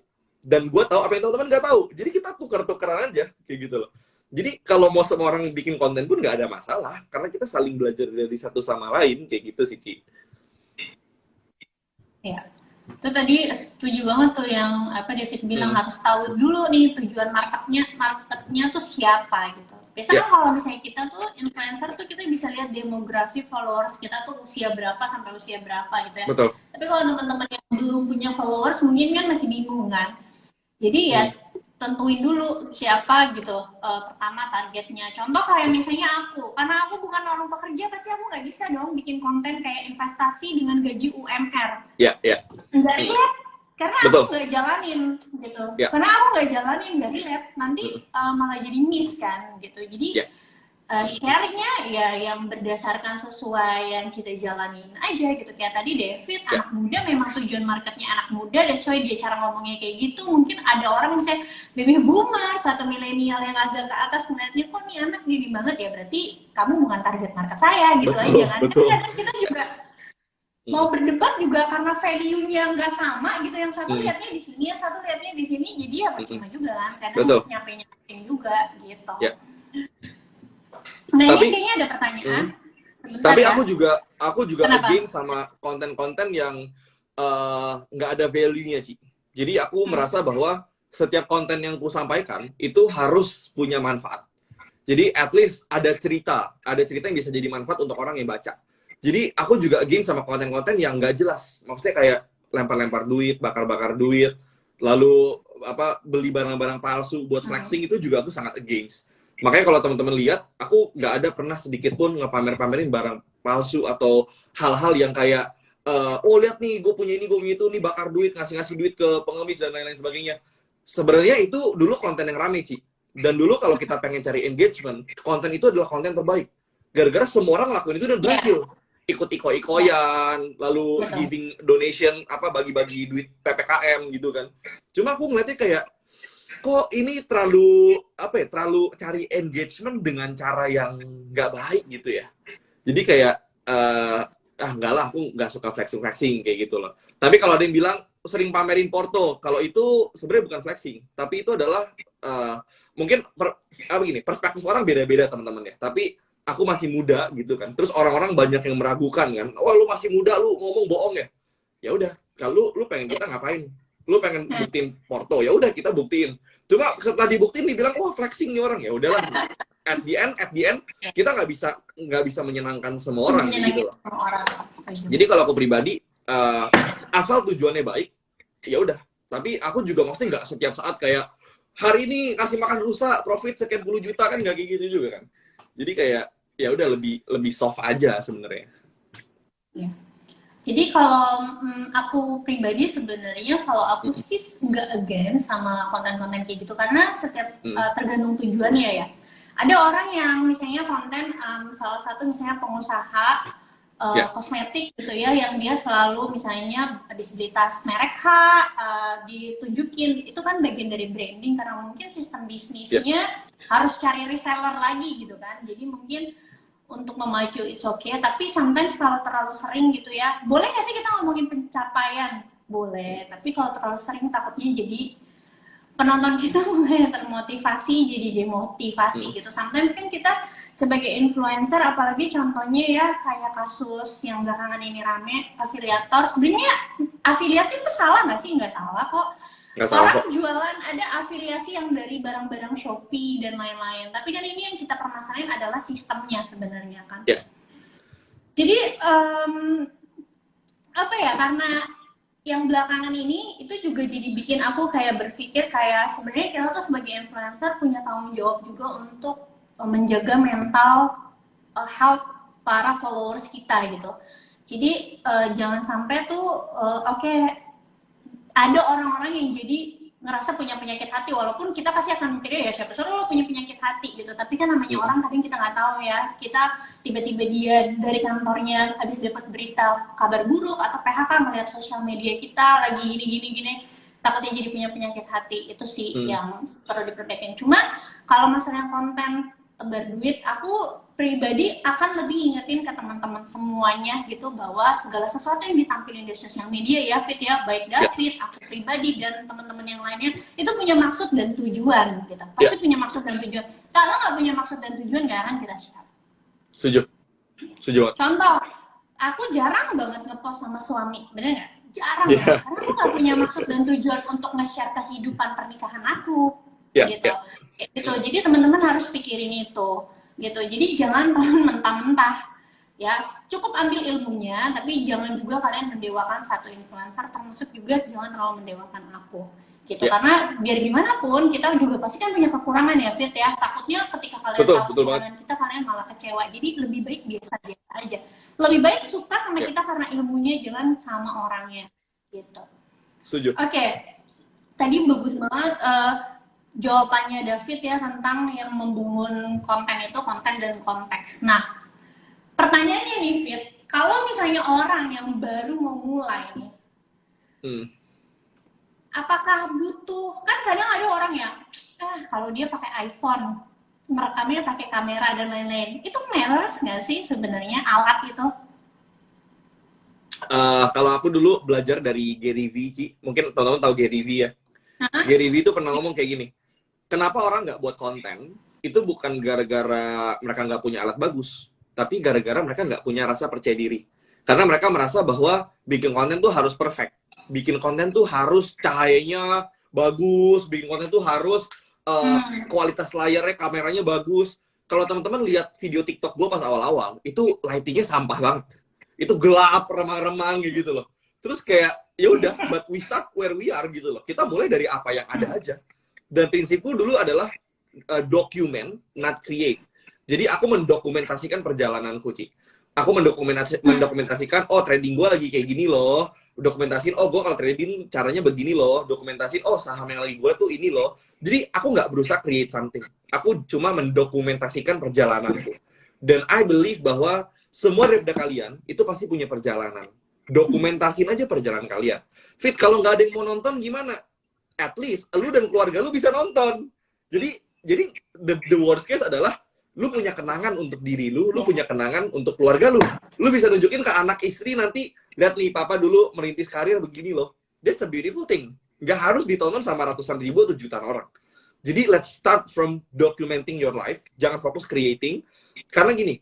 dan gue tahu apa yang teman-teman nggak tahu, jadi kita tukar-tukaran aja, kayak gitu loh. Jadi kalau mau semua orang bikin konten pun nggak ada masalah, karena kita saling belajar dari satu sama lain, kayak gitu sih, Ci. Ya. Itu tadi setuju banget tuh yang apa David bilang, harus tahu dulu nih tujuan marketnya tuh siapa gitu. Biasanya kalau misalnya kita tuh influencer tuh kita bisa lihat demografi followers kita tuh usia berapa sampai usia berapa gitu ya. Betul. Tapi kalau teman-teman yang belum punya followers mungkin kan masih bingung kan. Jadi ya tentuin dulu siapa gitu pertama targetnya. Contoh kayak misalnya aku, karena aku bukan orang pekerja, pasti aku nggak bisa dong bikin konten kayak investasi dengan gaji UMR. Iya, iya. Nggak relate, karena aku nggak jalanin gitu. Karena aku nggak jalanin, nggak relate, nanti malah jadi miss kan gitu. Jadi sharingnya ya yang berdasarkan sesuai yang kita jalanin aja gitu. Kayak tadi David, anak muda, memang tujuan marketnya anak muda, sesuai dia cara ngomongnya kayak gitu. Mungkin ada orang misalnya baby boomer, satu milenial yang agak ke atas ngeliatnya, kok nih anak gini banget ya, berarti kamu bukan target market saya gitu aja kan. Kadang kita juga mau berdebat juga karena value-nya nggak sama gitu, yang satu lihatnya di sini, yang satu lihatnya di sini, jadi ya percuma juga kan, kadang nyampe-nyampein juga gitu. Nah, tapi, ini kayaknya ada pertanyaan. Tapi ya. aku juga against sama konten-konten yang nggak ada value-nya, Ci. Jadi aku merasa bahwa setiap konten yang aku sampaikan itu harus punya manfaat. Jadi at least ada cerita yang bisa jadi manfaat untuk orang yang baca. Jadi aku juga against sama konten-konten yang nggak jelas. Maksudnya kayak lempar-lempar duit, bakar-bakar duit, lalu apa beli barang-barang palsu buat flexing, itu juga aku sangat against. Makanya kalau teman-teman lihat, aku nggak ada pernah sedikit pun ngepamer-pamerin barang palsu atau hal-hal yang kayak oh lihat nih, gue punya ini, gue punya itu, nih bakar duit, ngasih duit ke pengemis dan lain-lain sebagainya. Sebenarnya itu dulu konten yang rame, Ci. Dan dulu kalau kita pengen cari engagement, konten itu adalah konten terbaik. Gara-gara semua orang lakuin itu dan berhasil. Ikut iko-ikoyan, lalu giving donation, apa bagi-bagi duit PPKM gitu kan. Cuma aku ngeliatnya kayak, kok ini terlalu cari engagement dengan cara yang nggak baik gitu ya. Jadi kayak enggak lah, aku nggak suka flexing kayak gitu loh. Tapi kalau ada yang bilang sering pamerin Porto, kalau itu sebenarnya bukan flexing, tapi itu adalah mungkin perspektif orang beda-beda teman-teman ya. Tapi aku masih muda gitu kan. Terus orang-orang banyak yang meragukan kan. Wah, lu masih muda, lu ngomong bohong ya. Ya udah, kalau lu pengen kita ngapain? Lu pengen buktiin Porto, ya udah kita buktiin. Cuma setelah dibuktiin dibilang wah flexing nih orang, ya udahlah. At the end kita nggak bisa menyenangkan semua orang gitu loh. Jadi kalau aku pribadi asal tujuannya baik, ya udah. Tapi aku juga maksudnya nggak setiap saat kayak hari ini kasih makan rusa profit sekian puluh juta, kan nggak kayak gitu juga kan. Jadi kayak ya udah lebih soft aja sebenarnya. Ya. Jadi kalau aku pribadi sebenarnya kalau aku sih nggak against sama konten-konten kayak gitu, karena setiap tergantung tujuannya ya. Ada orang yang misalnya konten, salah satu misalnya pengusaha kosmetik gitu ya, yang dia selalu misalnya disabilitas merek H ditunjukin, itu kan bagian dari branding karena mungkin sistem bisnisnya harus cari reseller lagi gitu kan. Jadi mungkin untuk memacu it's okay, tapi sometimes kalau terlalu sering gitu ya, boleh nggak sih kita ngomongin pencapaian? Boleh, tapi kalau terlalu sering takutnya jadi penonton kita mulai termotivasi jadi demotivasi gitu. Sometimes kan kita sebagai influencer, apalagi contohnya ya kayak kasus yang belakangan ini rame, afiliator. Sebenarnya afiliasi itu salah nggak sih? Nggak salah kok. Nggak salah Orang kok. jualan ada afiliasi yang dari barang-barang Shopee dan lain-lain. Tapi kan ini yang kita permasalahin adalah sistemnya sebenarnya kan. Jadi apa ya, karena yang belakangan ini itu juga jadi bikin aku kayak berpikir kayak sebenarnya kita tuh sebagai influencer punya tanggung jawab juga untuk menjaga mental health para followers kita gitu. Jadi jangan sampai tuh oke, ada orang-orang yang jadi ngerasa punya penyakit hati, walaupun kita pasti akan mikirnya ya siapa suruh lo punya penyakit hati gitu, tapi kan namanya orang kadang kita nggak tahu ya, kita tiba-tiba dia dari kantornya habis dapat berita kabar buruk atau PHK melihat sosial media kita lagi gini takutnya jadi punya penyakit hati. Itu sih yang perlu diperbaiki. Cuma kalau masalah konten tebar duit, aku pribadi akan lebih ingetin ke teman-teman semuanya gitu bahwa segala sesuatu yang ditampilin di sosial media ya Fit ya, baik David, aku pribadi dan teman-teman yang lainnya itu punya maksud dan tujuan gitu. Pasti punya maksud dan tujuan. Kalau nggak punya maksud dan tujuan nggak akan kita share. Setuju. Contoh, aku jarang banget ngepost sama suami, bener nggak? Jarang banget, karena aku nggak punya maksud dan tujuan untuk nge-share kehidupan pernikahan aku gitu. Gitu. Jadi teman-teman harus pikirin itu gitu. Jadi jangan teman mentah-mentah ya, cukup ambil ilmunya, tapi jangan juga kalian mendewakan satu influencer, termasuk juga jangan terlalu mendewakan aku gitu. Karena biar gimana pun kita juga pasti kan punya kekurangan ya Fit ya, takutnya ketika kalian tahu kekurangan kita kalian malah kecewa. Jadi lebih baik biasa-biasa aja, lebih baik suka sama kita karena ilmunya, jangan sama orangnya gitu. Setuju. Oke. Tadi bagus banget jawabannya David ya tentang yang membangun konten itu, konten dan konteks. Nah, pertanyaannya nih Fit, kalau misalnya orang yang baru mau mulai nih, apakah butuh, kan kadang ada orang yang kalau dia pakai iPhone, merekamnya pakai kamera dan lain-lain, itu matters nggak sih sebenarnya alat itu? Kalau aku dulu belajar dari Gary Vee, mungkin teman-teman tahu Gary Vee ya. Gary Vee itu pernah ngomong kayak gini, kenapa orang nggak buat konten, itu bukan gara-gara mereka nggak punya alat bagus, tapi gara-gara mereka nggak punya rasa percaya diri. Karena mereka merasa bahwa bikin konten tuh harus perfect, bikin konten tuh harus cahayanya bagus, bikin konten tuh harus kualitas layarnya, kameranya bagus. Kalau teman-teman lihat video TikTok gue pas awal-awal, itu lightingnya sampah banget. Itu gelap, remang-remang gitu loh. Terus kayak, ya udah, but we start where we are gitu loh. Kita mulai dari apa yang ada aja. Dan prinsipku dulu adalah document, not create. Jadi aku mendokumentasikan perjalananku, Ci. Aku mendokumentasikan, oh trading gue lagi kayak gini loh. Dokumentasiin, oh gue kalau trading caranya begini loh. Dokumentasiin, oh saham yang lagi gue tuh ini loh. Jadi aku nggak berusaha create something. Aku cuma mendokumentasikan perjalananku. Dan I believe bahwa semua daripada kalian itu pasti punya perjalanan. Dokumentasin aja perjalanan kalian. Fit, kalau nggak ada yang mau nonton gimana? At least lu dan keluarga lu bisa nonton. Jadi the worst case adalah lu punya kenangan untuk diri lu punya kenangan untuk keluarga lu. Lu bisa nunjukin ke anak istri nanti, lihat nih papa dulu merintis karir begini loh. That's a beautiful thing. Nggak harus ditonton sama ratusan ribu atau jutaan orang. Jadi let's start from documenting your life. Jangan fokus creating. Karena gini,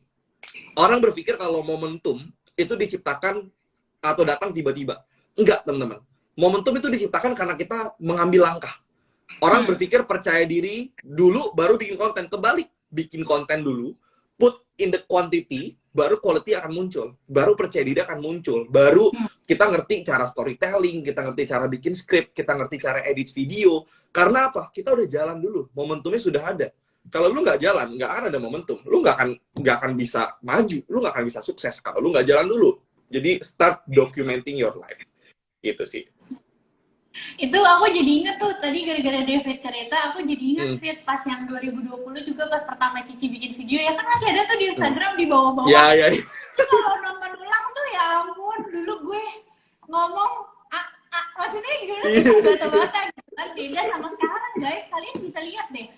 orang berpikir kalau momentum itu diciptakan atau datang tiba-tiba. Enggak, teman-teman. Momentum itu diciptakan karena kita mengambil langkah. Orang berpikir percaya diri dulu baru bikin konten. Kebalik, bikin konten dulu, put in the quantity, baru quality akan muncul. Baru percaya diri akan muncul. Baru kita ngerti cara storytelling, kita ngerti cara bikin script, kita ngerti cara edit video. Karena apa? Kita udah jalan dulu. Momentumnya sudah ada. Kalau lu nggak jalan, nggak akan ada momentum. Lu nggak akan bisa maju. Lu nggak akan bisa sukses kalau lu nggak jalan dulu. Jadi start documenting your life. Gitu sih. Itu aku jadi inget tuh, tadi gara-gara David cerita, aku jadi inget Hmm. Fit pas yang 2020 juga pas pertama Cici bikin video, ya kan masih ada tuh di Hmm. Instagram di bawah-bawah. Ya, ya, ya. Itu kalau nonton ulang tuh ya ampun, dulu gue ngomong, maksudnya gimana sih, terbata-bata gitu kan, beda sama sekarang guys, kalian bisa lihat deh.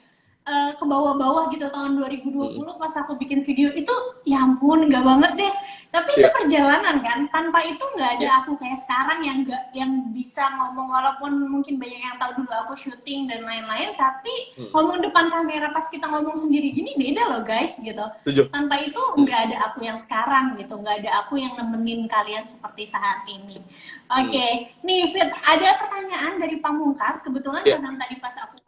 Ke bawah-bawah gitu tahun Hmm. 2020 pas aku bikin video itu, ya ampun nggak banget deh, tapi itu Ya, perjalanan kan, tanpa itu nggak ada ya. aku kayak sekarang yang nggak, yang bisa ngomong, walaupun mungkin banyak yang tahu dulu aku syuting dan lain-lain, tapi Hmm. ngomong depan kamera pas kita ngomong sendiri gini beda loh guys gitu. Setuju. Tanpa itu Hmm. nggak ada aku yang sekarang gitu, nggak ada aku yang nemenin kalian seperti saat ini. Hmm. Oke, nih Fit, ada pertanyaan dari Pamungkas, kebetulan Ya. karena tadi pas aku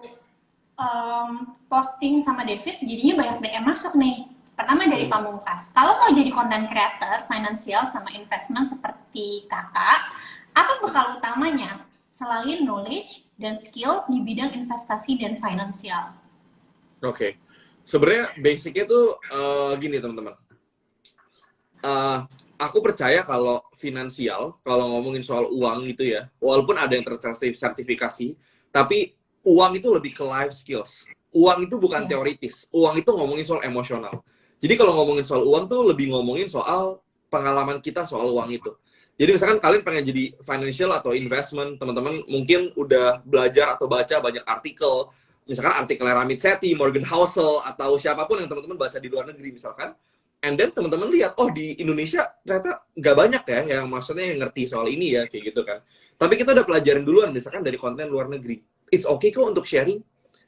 posting sama David, jadinya banyak DM masuk nih. Pertama dari Pamungkas, kalau mau jadi content creator, financial sama investment seperti kakak, apa bekal utamanya selain knowledge dan skill di bidang investasi dan finansial? Oke. Sebenarnya basicnya tuh gini teman-teman. Aku percaya kalau finansial, kalau ngomongin soal uang gitu ya, walaupun ada yang tersertifikasi, tapi uang itu lebih ke life skills. Uang itu bukan Iya. teoritis. Uang itu ngomongin soal emosional. Jadi kalau ngomongin soal uang tuh lebih ngomongin soal pengalaman kita soal uang itu. Jadi misalkan kalian pengen jadi financial atau investment, teman-teman mungkin udah belajar atau baca banyak artikel, misalkan artikel Ramit Sethi, Morgan Housel, atau siapapun yang teman-teman baca di luar negeri misalkan, and then teman-teman lihat, oh di Indonesia ternyata nggak banyak ya yang maksudnya yang ngerti soal ini ya, kayak gitu kan. Tapi kita udah pelajarin duluan, misalkan dari konten luar negeri. It's okay kok untuk sharing.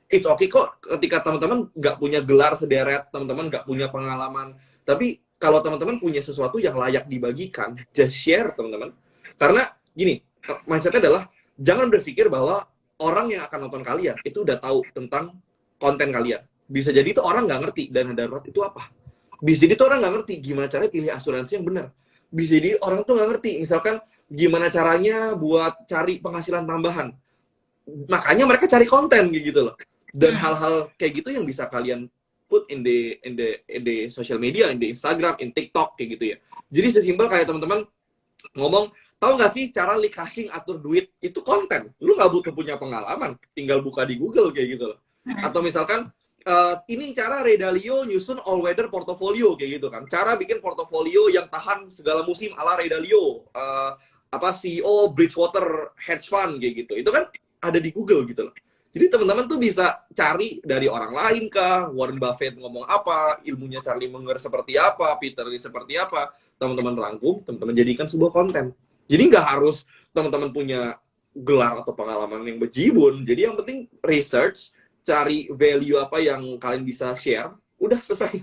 It's okay kok ketika teman-teman nggak punya gelar sederet, teman-teman nggak punya pengalaman. Tapi kalau teman-teman punya sesuatu yang layak dibagikan, just share teman-teman. Karena gini, mindsetnya adalah jangan berpikir bahwa orang yang akan nonton kalian itu udah tahu tentang konten kalian. Bisa jadi itu orang nggak ngerti dana darurat itu apa. Bisa jadi tuh orang nggak ngerti gimana caranya pilih asuransi yang benar. Bisa jadi orang tuh nggak ngerti, misalkan gimana caranya buat cari penghasilan tambahan. Makanya mereka cari konten gitu loh. Dan hal-hal kayak gitu yang bisa kalian put in the social media, in the Instagram, in TikTok kayak gitu ya. Jadi sesimpel kayak teman-teman ngomong, tahu nggak sih cara Lee Ka-shing atur duit? Itu konten. Lu nggak butuh punya pengalaman, tinggal buka di Google kayak gitu loh. Atau misalkan ini cara Ray Dalio nyusun all weather portfolio kayak gitu kan. Cara bikin portofolio yang tahan segala musim ala Ray Dalio. Apa CEO Bridgewater Hedge Fund kayak gitu. Itu kan ada di Google gitu loh. Jadi teman-teman tuh bisa cari dari orang lain kah, Warren Buffett ngomong apa, ilmunya Charlie Munger seperti apa, Peter Lee seperti apa, teman-teman rangkum, teman-teman jadikan sebuah konten. Jadi nggak harus teman-teman punya gelar atau pengalaman yang bejibun. Jadi yang penting research, cari value apa yang kalian bisa share, udah selesai.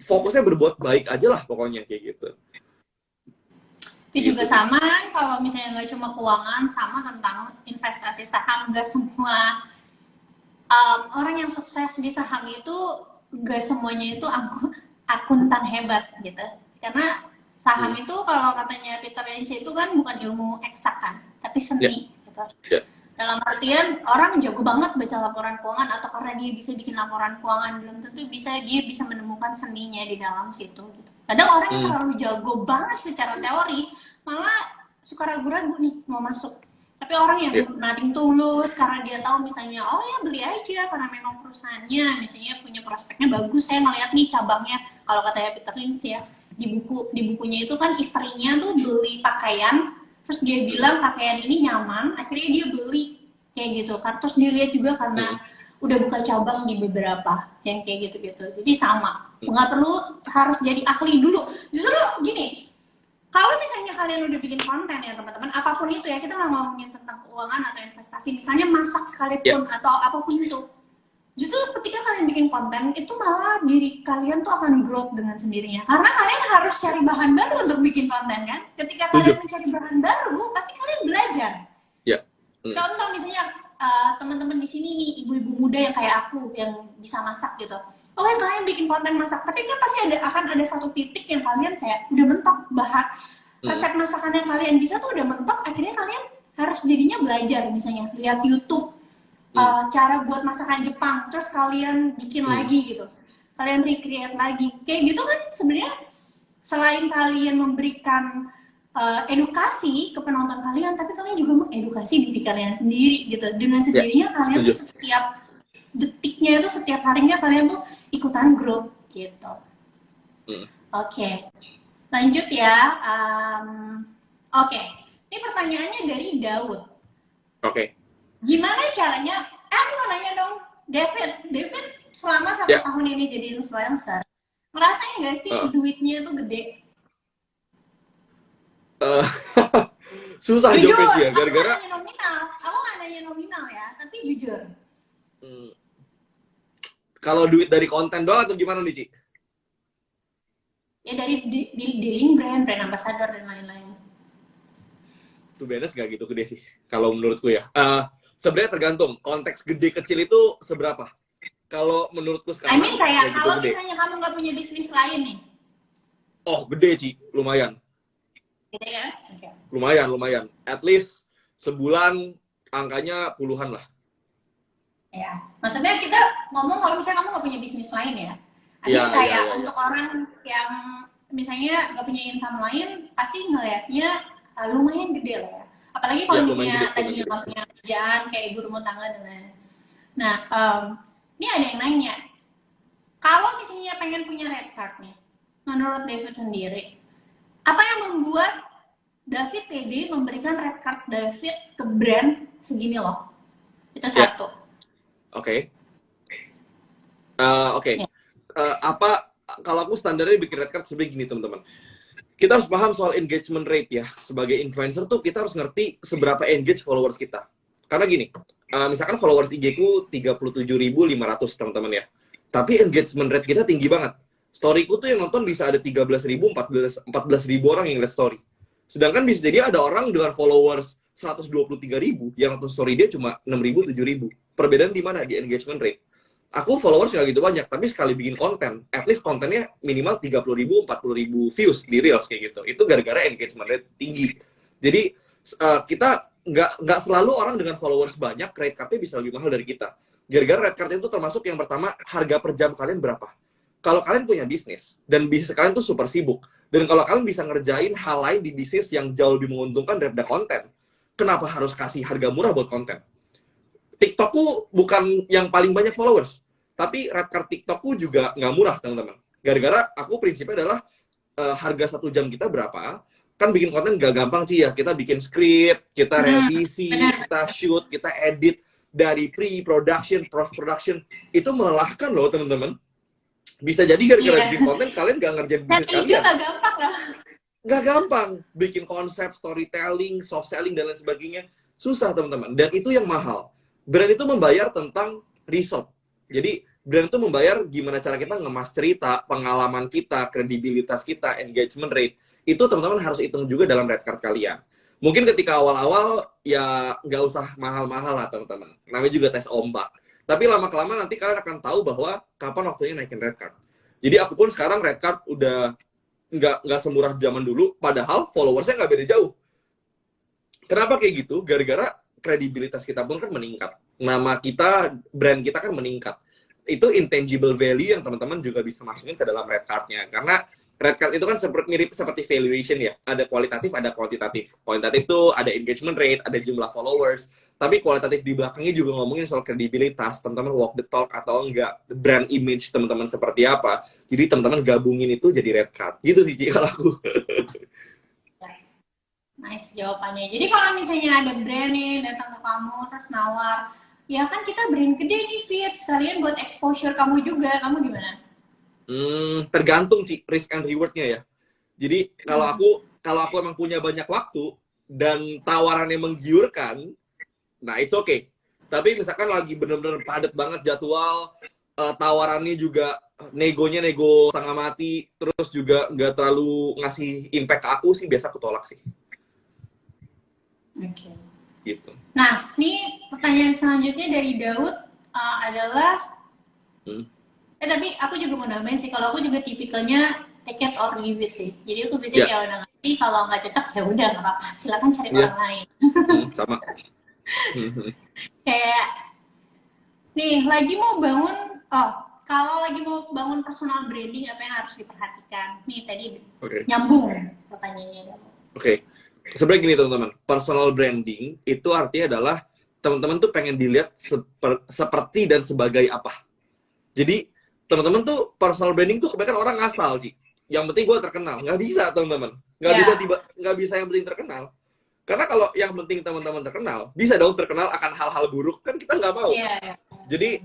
Fokusnya berbuat baik aja lah pokoknya kayak gitu. Itu juga Gitu sih. sama, kalau misalnya nggak cuma keuangan, sama tentang investasi saham. Nggak semua orang yang sukses di saham itu, nggak semuanya itu akuntan hebat gitu. Karena saham itu kalau katanya Peter Lynch itu kan bukan ilmu eksak kan, tapi seni gitu. Ya. Dalam artian orang jago banget baca laporan keuangan, atau karena dia bisa bikin laporan keuangan, belum tentu dia bisa menemukan seninya di dalam situ gitu. Kadang orang yang terlalu jago banget secara teori malah suka ragu-ragu nih mau masuk. Tapi orang yang nothing tulus karena dia tahu misalnya, oh ya beli aja karena memang perusahaannya misalnya punya prospeknya bagus, saya ngeliat nih cabangnya, kalau katanya Peter Lynch ya, di bukunya itu kan istrinya tuh beli pakaian, terus dia bilang pakaian ini nyaman, akhirnya dia beli kayak gitu kan. Terus dilihat juga karena udah buka cabang di beberapa yang kayak gitu-gitu. Jadi sama, nggak perlu harus jadi ahli dulu. Justru gini, kalau misalnya kalian udah bikin konten ya teman-teman, apapun itu ya, kita nggak ngomongin tentang keuangan atau investasi, misalnya masak sekalipun atau apapun itu, justru ketika kalian bikin konten itu malah diri kalian tuh akan growth dengan sendirinya, karena kalian harus cari bahan baru untuk bikin konten kan. Ketika kalian mencari bahan baru, pasti kalian belajar. Contoh misalnya teman-teman di sini nih, ibu-ibu muda yang kayak aku yang bisa masak gitu, oke kalian bikin konten masak, tapi kan pasti akan ada satu titik yang kalian kayak udah mentok bahan resep masakan yang kalian bisa tuh udah mentok, akhirnya kalian harus jadinya belajar, misalnya lihat YouTube cara buat masakan Jepang, terus kalian bikin lagi gitu, kalian recreate lagi kayak gitu kan. Sebenarnya selain kalian memberikan edukasi ke penonton kalian, tapi kalian juga mengedukasi diri kalian sendiri gitu. Dengan sendirinya kalian tuh setiap detiknya itu, setiap harinya kalian tuh ikutan growth gitu. Oke. Lanjut ya. Oke. Ini pertanyaannya dari Daud. Oke. Gimana caranya? Aku mau nanya dong, David selama 1 tahun ini jadi influencer, ngerasain nggak sih duitnya tuh gede? Susah jujur, jawabnya sih ya, gara-gara aku nggak nanya nominal ya, tapi jujur. Kalau duit dari konten doang atau gimana nih, Ci? Ya dari dealing brand ambassador dan lain-lain. Tuh beres nggak gitu gede sih, kalau menurutku ya. Sebenarnya tergantung, konteks gede kecil itu seberapa. Kalau menurutku sekarang, kayak kalau misalnya kamu nggak punya bisnis lain nih. Oh, gede, Ci. Lumayan. Gede ya? Okay. Lumayan. At least sebulan angkanya puluhan lah. Ya, maksudnya kita ngomong kalau misalnya kamu nggak punya bisnis lain ya. Kayak untuk orang yang misalnya nggak punya income lain, pasti ngelihatnya lumayan gede lah ya. Apalagi kalau misalnya tadi kamu punya kerjaan kayak ibu rumah tangga dan lain-lain. Nah, ini ada yang nanya, kalau misalnya pengen punya red card nih, menurut David sendiri, apa yang membuat David pede memberikan red card David ke brand segini loh? Itu satu. Oke. Apa kalau aku standarnya bikin red card seperti gini, teman-teman. Kita harus paham soal engagement rate ya. Sebagai influencer tuh kita harus ngerti seberapa engage followers kita. Karena gini, misalkan followers IG ku 37.500, teman-teman ya. Tapi engagement rate kita tinggi banget. Storyku tuh yang nonton bisa ada 13.000, 14.000 orang yang lihat story. Sedangkan bisa jadi ada orang dengan followers 123.000 yang nonton story dia cuma 6.000, 7.000. Perbedaan di mana? Di engagement rate. Aku followers nggak gitu banyak, tapi sekali bikin konten, at least kontennya minimal 30.000, 40.000 views di Reels kayak gitu. Itu gara-gara engagement rate tinggi. Jadi kita nggak selalu orang dengan followers banyak, rate card-nya bisa lebih mahal dari kita. Gara-gara rate card itu termasuk yang pertama, harga per jam kalian berapa. Kalau kalian punya bisnis, dan bisnis kalian tuh super sibuk, dan kalau kalian bisa ngerjain hal lain di bisnis yang jauh lebih menguntungkan daripada konten, kenapa harus kasih harga murah buat konten? TikTokku bukan yang paling banyak followers, tapi red card TikTokku juga nggak murah, teman-teman. Gara-gara aku prinsipnya adalah harga 1 jam kita berapa, kan bikin konten gak gampang sih ya. Kita bikin skrip, kita revisi, kita shoot, kita edit, dari pre-production, post-production, itu melelahkan loh, teman-teman. Bisa jadi gara-gara bikin konten, kalian gak ngerjain bisnis kalian. Gak gampang lah. Gak gampang. Bikin konsep, storytelling, soft selling, dan lain sebagainya. Susah, teman-teman. Dan itu yang mahal. Brand itu membayar tentang result. Jadi, brand itu membayar gimana cara kita ngemas cerita, pengalaman kita, kredibilitas kita, engagement rate. Itu teman-teman harus hitung juga dalam red card kalian. Mungkin ketika awal-awal, ya nggak usah mahal-mahal lah, teman-teman. Namanya juga tes ombak. Tapi lama-kelamaan nanti kalian akan tahu bahwa kapan waktunya naikin red card. Jadi aku pun sekarang red card udah nggak semurah zaman dulu, padahal followersnya nggak beda jauh. Kenapa kayak gitu? Gara-gara kredibilitas kita pun kan meningkat. Nama kita, brand kita kan meningkat. Itu intangible value yang teman-teman juga bisa masukin ke dalam red card-nya. Karena red card itu kan mirip seperti valuation ya. Ada kualitatif, ada kuantitatif. Kualitatif tuh ada engagement rate, ada jumlah followers. Tapi kualitatif di belakangnya juga ngomongin soal kredibilitas. Teman-teman walk the talk atau enggak. Brand image teman-teman seperti apa. Jadi teman-teman gabungin itu jadi red card. Gitu sih, Ci, kalau aku. Nice jawabannya. Jadi kalau misalnya ada brand nih datang ke kamu terus nawar, ya kan kita brand gede nih Fit, sekalian buat exposure kamu juga. Kamu gimana? Tergantung sih risk and reward-nya ya. Jadi kalau aku emang punya banyak waktu dan tawarannya menggiurkan, nah it's okay. Tapi misalkan lagi bener-bener padat banget jadwal, tawarannya juga negonya nego setengah mati, terus juga nggak terlalu ngasih impact ke aku sih, biasa aku tolak sih. Oke. Gitu. Nah, ini pertanyaan selanjutnya dari Daud adalah, tapi aku juga mau nambahin sih, kalau aku juga tipikalnya take it or leave it sih. Jadi aku biasanya kayak udah ngerti, kalau nggak cocok ya udah nggak apa-apa, silakan cari orang lain. Sama. Kayak, nih lagi mau bangun, kalau lagi mau bangun personal branding apa yang harus diperhatikan? Nih tadi nyambung pertanyaannya. Oke. Sebenarnya gini teman-teman, personal branding itu artinya adalah teman-teman tuh pengen dilihat seperti dan sebagai apa. Jadi teman-teman tuh personal branding tuh kebanyakan orang ngasal sih. Yang penting gue terkenal, nggak bisa teman-teman, nggak bisa yang penting terkenal. Karena kalau yang penting teman-teman terkenal, bisa dong terkenal akan hal-hal buruk kan kita nggak mau. Jadi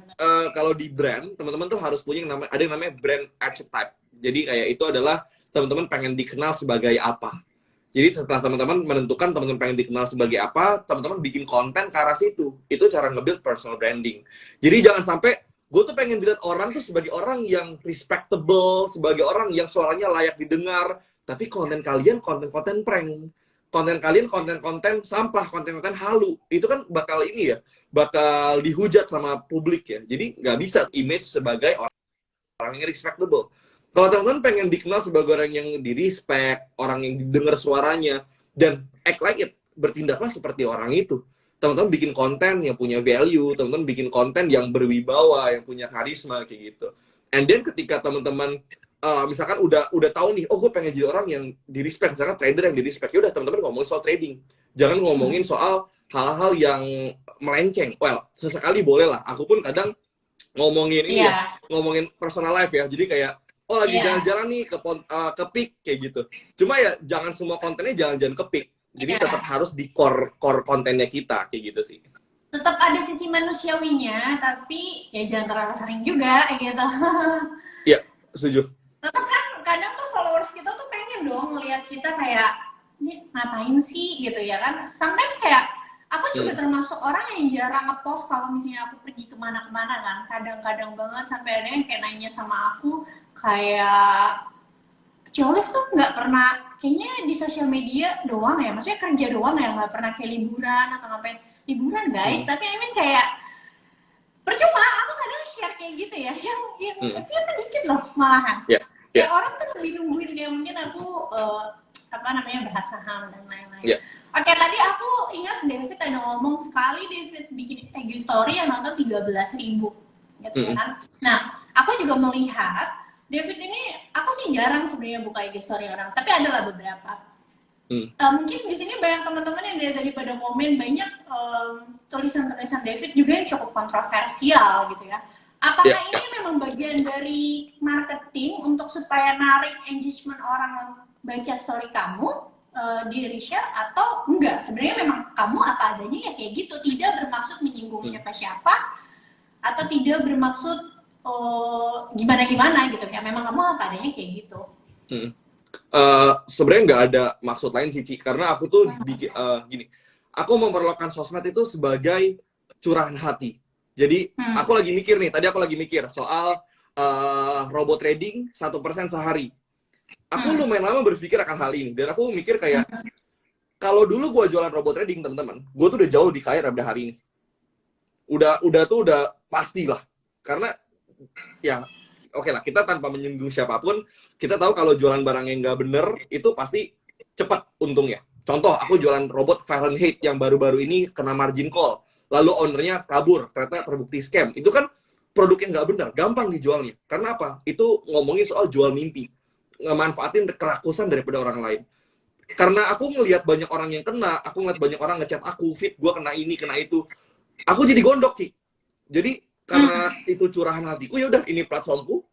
kalau di brand teman-teman tuh harus punya ada yang namanya brand archetype. Jadi kayak itu adalah teman-teman pengen dikenal sebagai apa. Jadi setelah teman-teman menentukan teman-teman pengen dikenal sebagai apa, teman-teman bikin konten ke arah situ. Itu cara nge-build personal branding. Jadi jangan sampai gue tuh pengen dilihat orang tuh sebagai orang yang respectable, sebagai orang yang suaranya layak didengar, tapi konten kalian konten-konten prank. Konten kalian konten-konten sampah, konten-konten halu. Itu kan bakal ini ya, bakal dihujat sama publik ya. Jadi nggak bisa image sebagai orang yang respectable. Kalau teman-teman pengen dikenal sebagai orang yang di-respect, orang yang didengar suaranya, dan act like it, bertindaklah seperti orang itu. Teman-teman bikin konten yang punya value, teman-teman bikin konten yang berwibawa, yang punya karisma, kayak gitu. And then ketika teman-teman, misalkan udah tahu nih, oh gue pengen jadi orang yang di-respect, misalkan trader yang di-respect, ya udah teman-teman ngomongin soal trading. Jangan ngomongin soal hal-hal yang melenceng. Well, sesekali boleh lah. Aku pun kadang ngomongin ini ya, ngomongin personal life ya. Jadi kayak, oh lagi jalan-jalan nih ke peak kayak gitu. Cuma ya jangan semua kontennya jalan-jalan ke peak. Jadi tetap harus di core kontennya kita kayak gitu sih. Tetap ada sisi manusiawinya, tapi ya jangan terlalu sering juga gitu. Iya, setuju. Tetap kan kadang tuh followers kita tuh pengen dong ngelihat kita kayak ini ngapain sih gitu ya kan. Sometimes kayak aku juga termasuk orang yang jarang ngepost kalau misalnya aku pergi kemana-kemana kan. Kadang-kadang banget sampai ada yang kayak nanya sama aku kayak Ciolif tuh nggak pernah kayaknya di sosial media doang ya, maksudnya kerja doang ya, nggak pernah kayak liburan atau ngapain liburan guys. Tapi I mean kayak percuma aku kadang share kayak gitu ya, yang view tuh dikit loh malahan. Kayak orang tuh lebih nungguin dia mungkin aku apa namanya bahas saham dan lain-lain. Oke, tadi aku ingat David ada ngomong sekali David bikin IG story yang nonton 13.000 gitu kan. Nah, aku juga melihat David ini, aku sih jarang sebenarnya buka IG story orang, tapi adalah beberapa. Mungkin di sini banyak teman-teman yang dari tadi pada komen banyak tulisan-tulisan David juga yang cukup kontroversial gitu ya. Apakah ini memang bagian dari marketing untuk supaya narik engagement orang baca story kamu di share atau enggak? Sebenarnya memang kamu apa adanya ya kayak gitu, tidak bermaksud menyinggung siapa-siapa atau tidak bermaksud gimana gitu ya, memang kamu apa adanya kayak gitu. Sebenarnya nggak ada maksud lain sih Ci, karena aku tuh gini, aku memperlakukan sosmed itu sebagai curahan hati. Jadi aku lagi mikir nih, tadi aku lagi mikir soal robot trading 1% sehari. Aku lumayan lama berpikir akan hal ini, dan aku mikir kayak kalau dulu gue jualan robot trading teman-teman, gue tuh udah jauh lebih kaya daripada hari ini. Udah pastilah, karena ya oke lah, kita tanpa menyinggung siapapun, kita tahu kalau jualan barang yang nggak bener itu pasti cepat untungnya. Contoh, aku jualan robot Fahrenheit yang baru-baru ini kena margin call, lalu ownernya kabur, ternyata terbukti scam. Itu kan produk yang nggak bener, gampang dijualnya. Karena apa? Itu ngomongin soal jual mimpi, ngemanfaatin kerakusan daripada orang lain. Karena aku ngelihat banyak orang yang kena, aku ngeliat banyak orang ngechat aku, Fit, gue kena ini, kena itu. Aku jadi gondok sih. Jadi karena itu curahan hatiku, ya udah ini platformku,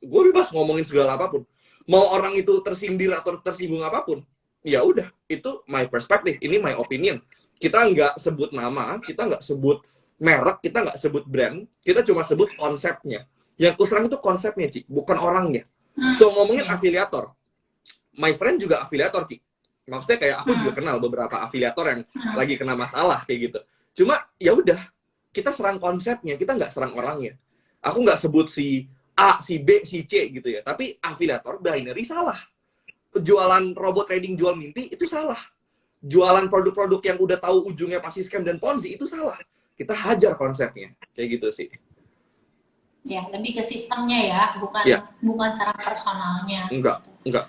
gue bebas ngomongin segala apapun. Mau orang itu tersindir atau tersinggung apapun, ya udah, itu my perspective, ini my opinion. Kita nggak sebut nama, kita nggak sebut merek, kita nggak sebut brand, kita cuma sebut konsepnya. Yang kuserang itu konsepnya, Ci, bukan orangnya. So, ngomongin afiliator, my friend juga afiliator, Ci. Maksudnya kayak aku juga kenal beberapa afiliator yang lagi kena masalah kayak gitu. Cuma ya udah, kita serang konsepnya, kita nggak serang orangnya. Aku nggak sebut si A, si B, si C gitu ya. Tapi afiliator binary salah. Jualan robot trading jual mimpi itu salah. Jualan produk-produk yang udah tahu ujungnya pasti scam dan ponzi itu salah. Kita hajar konsepnya, kayak gitu sih. Ya, lebih ke sistemnya ya, bukan secara personalnya. Enggak.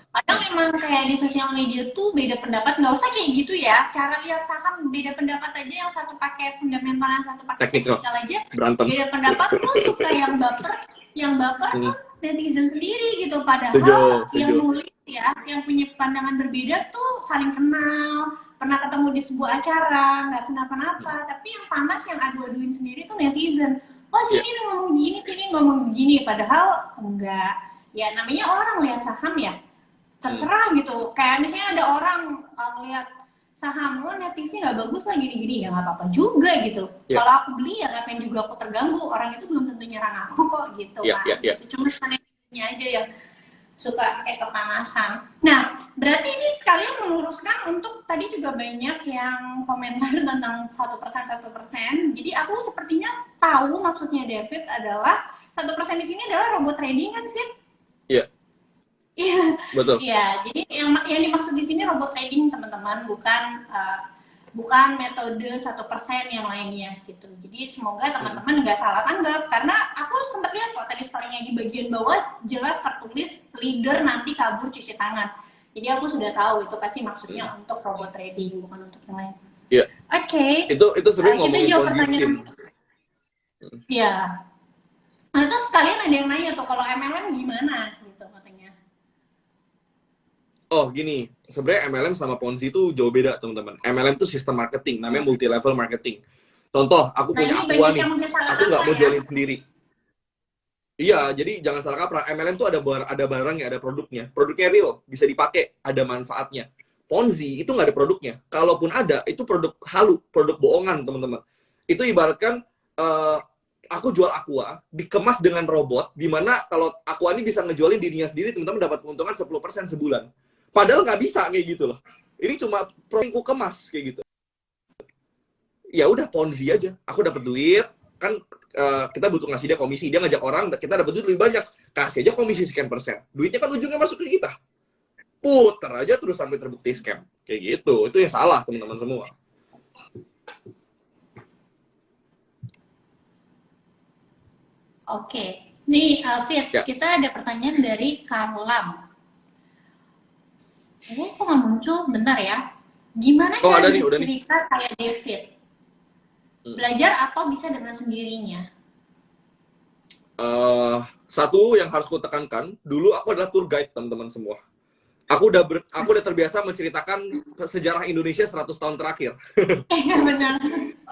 Kadang memang kayak di sosial media tuh beda pendapat, nggak usah kayak gitu ya. Cara lihat saham beda pendapat aja, yang satu pakai fundamental, yang satu pakai teknikal aja. Berantem. Beda pendapat tuh suka yang baper tuh netizen sendiri gitu. Padahal yang nulis ya, yang punya pandangan berbeda tuh saling kenal, pernah ketemu di sebuah acara, nggak kenapa-napa. Tapi yang panas, yang adu-aduin sendiri tuh netizen. Oh Ya. sini ngomong gini, sini ngomong begini, padahal enggak. Ya namanya orang lihat saham ya, terserah gitu. Kayak misalnya ada orang lihat saham lo net TV nggak bagus lah gini-gini, ya nggak apa-apa juga gitu. Ya. Kalau aku beli ya ngapain juga aku terganggu, orang itu belum tentu nyerang aku kok gitu Ya. kan. Ya. Ya. Gitu. Cuma netizennya aja yang suka kayak kepanasan. Nah, berarti ini sekalian meluruskan untuk tadi juga banyak yang komentar tentang 1%. Jadi aku sepertinya tahu maksudnya David adalah 1% di sini adalah robot trading kan, Fit? Iya. Iya, Betul. iya. Jadi yang dimaksud di sini robot trading teman-teman, bukan metode 1% yang lainnya gitu. Jadi semoga teman-teman nggak salah tanggap, karena aku sempat lihat kok tadi story-nya di bagian bawah jelas tertulis leader nanti kabur cuci tangan. Jadi aku sudah tahu itu pasti maksudnya untuk robot trading, bukan untuk yang lain. Iya. Oke. Itu sebenarnya Kita ngomongin jawab Ponzi pertanyaan. scheme. Iya. Nah, itu sekalian ada yang nanya tuh, kalau MLM gimana gitu katanya. Oh gini, sebenarnya MLM sama Ponzi itu jauh beda teman-teman. MLM itu sistem marketing, namanya multi level marketing. Contoh, aku Nah, punya ini Aqua banyak nih, yang mungkin salah aku nggak kaprah mau ya. jualin sendiri. Iya, jadi jangan salah kaprah. MLM tuh ada barangnya, ada produknya. Produknya real, bisa dipakai, ada manfaatnya. Ponzi itu nggak ada produknya. Kalaupun ada, itu produk halu, produk bohongan teman-teman. Itu ibaratkan aku jual Aqua, dikemas dengan robot, di mana kalau Aqua ini bisa ngejualin dirinya sendiri, teman-teman dapat keuntungan 10% sebulan. Padahal nggak bisa kayak gitu loh. Ini cuma produkku kemas kayak gitu. Ya udah Ponzi aja. Aku dapat duit, kan kita butuh ngasih dia komisi. Dia ngajak orang, kita dapat duit lebih banyak. Kasih aja komisi sekian persen. Duitnya kan ujungnya masuk ke kita. Putar aja terus sampai terbukti scam. Kayak gitu. Itu yang salah teman-teman semua. Oke. Nih, Fit, Ya. kita ada pertanyaan dari Karlam. Kok nggak muncul? Bentar ya. Gimana Oh cara ada nih, udah nih. bercerita kayak David? Belajar atau bisa dengan sendirinya? Satu yang harus ku tekankan, dulu aku adalah tour guide teman-teman semua. Aku udah terbiasa menceritakan sejarah Indonesia 100 tahun terakhir. Benar.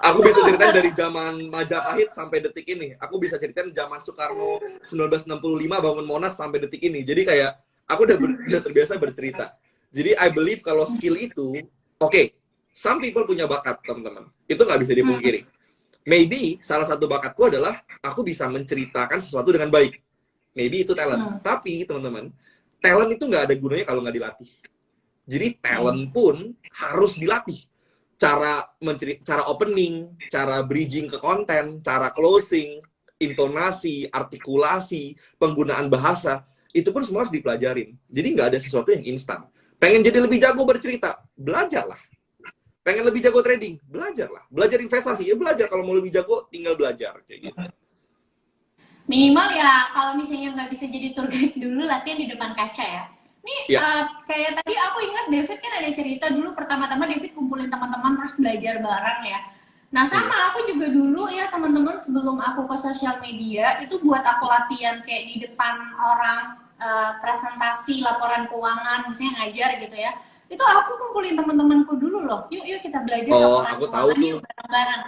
Aku bisa ceritain dari zaman Majapahit sampai detik ini. Aku bisa ceritain zaman Soekarno 1965 bangun Monas sampai detik ini. Jadi kayak aku udah terbiasa bercerita. Jadi I believe kalau skill itu, oke, some people punya bakat teman-teman. Itu nggak bisa dipungkiri. Maybe salah satu bakatku adalah aku bisa menceritakan sesuatu dengan baik. Maybe itu talent. Tapi teman-teman, talent itu nggak ada gunanya kalau nggak dilatih. Jadi talent pun harus dilatih. Cara opening, cara bridging ke konten, cara closing, intonasi, artikulasi, penggunaan bahasa, itu pun semua harus dipelajarin. Jadi nggak ada sesuatu yang instan. Pengen jadi lebih jago bercerita, belajarlah. Pengen lebih jago trading, belajarlah. Belajar investasi, ya belajar. Kalau mau lebih jago, tinggal belajar. Kayak gitu. Minimal ya, kalau misalnya nggak bisa jadi tour guide dulu, latihan di depan kaca ya. Nih, kayak tadi aku ingat David kan ada cerita dulu, pertama-tama David kumpulin teman-teman terus belajar bareng ya. Nah sama, aku juga dulu ya teman-teman, sebelum aku ke sosial media, itu buat aku latihan kayak di depan orang, presentasi laporan keuangan, misalnya ngajar gitu ya. Itu aku kumpulin teman-temanku dulu loh, yuk kita belajar laporan aku tahu keuangan tuh. yuk bareng-bareng.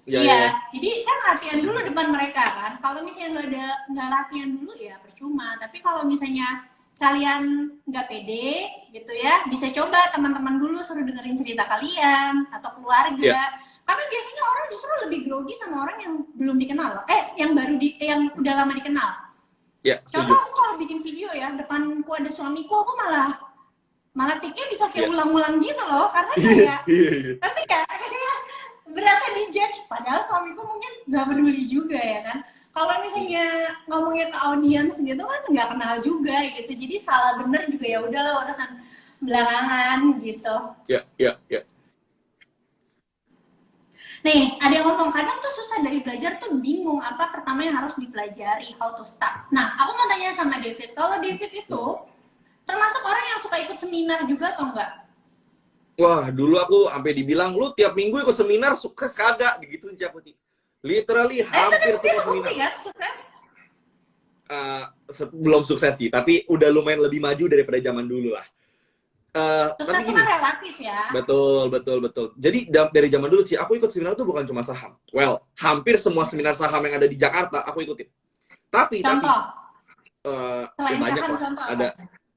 Ya, Iya, ya. jadi kan latihan dulu depan mereka kan. Kalau misalnya nggak latihan dulu ya percuma. Tapi kalau misalnya kalian nggak pede gitu ya, bisa coba teman-teman dulu suruh dengerin cerita kalian atau keluarga. Ya. Karena biasanya orang justru lebih grogi sama orang yang belum dikenal loh. Yang yang udah lama dikenal. Ya, Contoh aku kalau bikin video ya, depanku ada suamiku, aku malah tiknya bisa kayak ulang-ulang gitu loh. Karena kayak nanti kayak berasa dijudge, padahal suamiku mungkin nggak peduli juga ya kan. Kalau misalnya ngomongnya ke audiens gitu kan nggak kenal juga gitu, jadi salah bener juga ya udahlah urusan belakangan gitu. Ya. Nih ada yang ngomong kadang tuh susah dari belajar tuh bingung apa pertama yang harus dipelajari, how to start. Nah aku mau tanya sama David, kalau David itu termasuk orang yang suka ikut seminar juga atau enggak? Wah, dulu aku sampai dibilang, lu tiap minggu ikut seminar, sukses kagak? Begituin siapa sih? Literally hampir semua seminar. Kan, sukses? belum sukses sih, tapi udah lumayan lebih maju daripada zaman dulu lah. Sukses Tapi itu gini, kan relatif ya. betul. Jadi dari zaman dulu sih, aku ikut seminar tuh bukan cuma saham. Well, hampir semua seminar saham yang ada di Jakarta aku ikutin. Tapi Contoh, ya selain banyak saham, lah. contoh apa?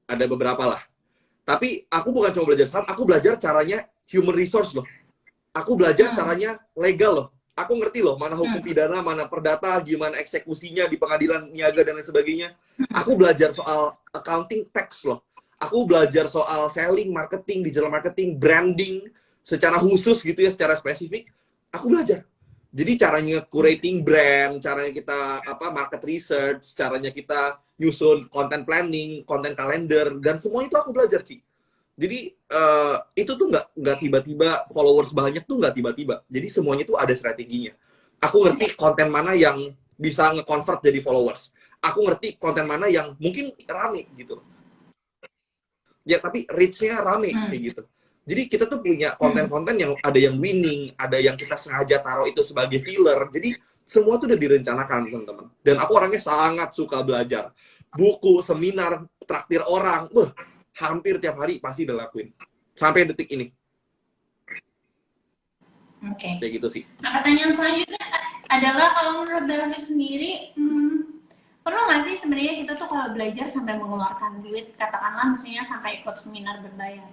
Ada beberapa lah. Tapi aku bukan cuma belajar saham, aku belajar caranya human resource loh. Aku belajar caranya legal loh. Aku ngerti loh, mana hukum pidana, mana perdata, gimana eksekusinya di pengadilan niaga dan lain sebagainya. Aku belajar soal accounting tax loh. Aku belajar soal selling, marketing, digital marketing, branding, secara khusus gitu ya, secara spesifik. Aku belajar. Jadi caranya curating brand, caranya kita market research, caranya kita nyusun content planning, content calendar, dan semua itu aku belajar sih. Jadi itu tuh nggak tiba-tiba followers banyak tuh nggak tiba-tiba. Jadi semuanya tuh ada strateginya. Aku ngerti konten mana yang bisa nge-convert jadi followers. Aku ngerti konten mana yang mungkin rame gitu. Ya tapi reach-nya rame kayak gitu. Jadi kita tuh punya konten-konten yang ada yang winning, ada yang kita sengaja taruh itu sebagai filler. Jadi semua tuh udah direncanakan teman-teman. Dan aku orangnya sangat suka belajar. Buku, seminar, traktir orang, hampir tiap hari pasti udah lakuin. Sampai detik ini. Oke. Kayak gitu sih. Nah, pertanyaan selanjutnya adalah kalau menurut David sendiri, perlu nggak sih sebenarnya kita tuh kalau belajar sampai mengeluarkan duit, katakanlah misalnya sampai ikut seminar berbayar?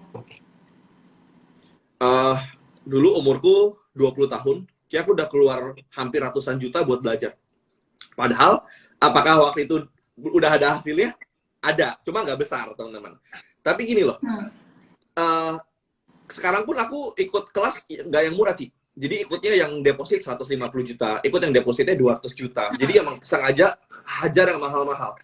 Dulu umurku 20 tahun, kayak aku udah keluar hampir ratusan juta buat belajar. Padahal, apakah waktu itu udah ada hasilnya? Ada, cuma nggak besar, teman-teman. Tapi gini loh, sekarang pun aku ikut kelas nggak yang murah, Ci. Jadi ikutnya yang deposit 150 juta, ikut yang depositnya 200 juta. Jadi emang sengaja hajar yang mahal-mahal.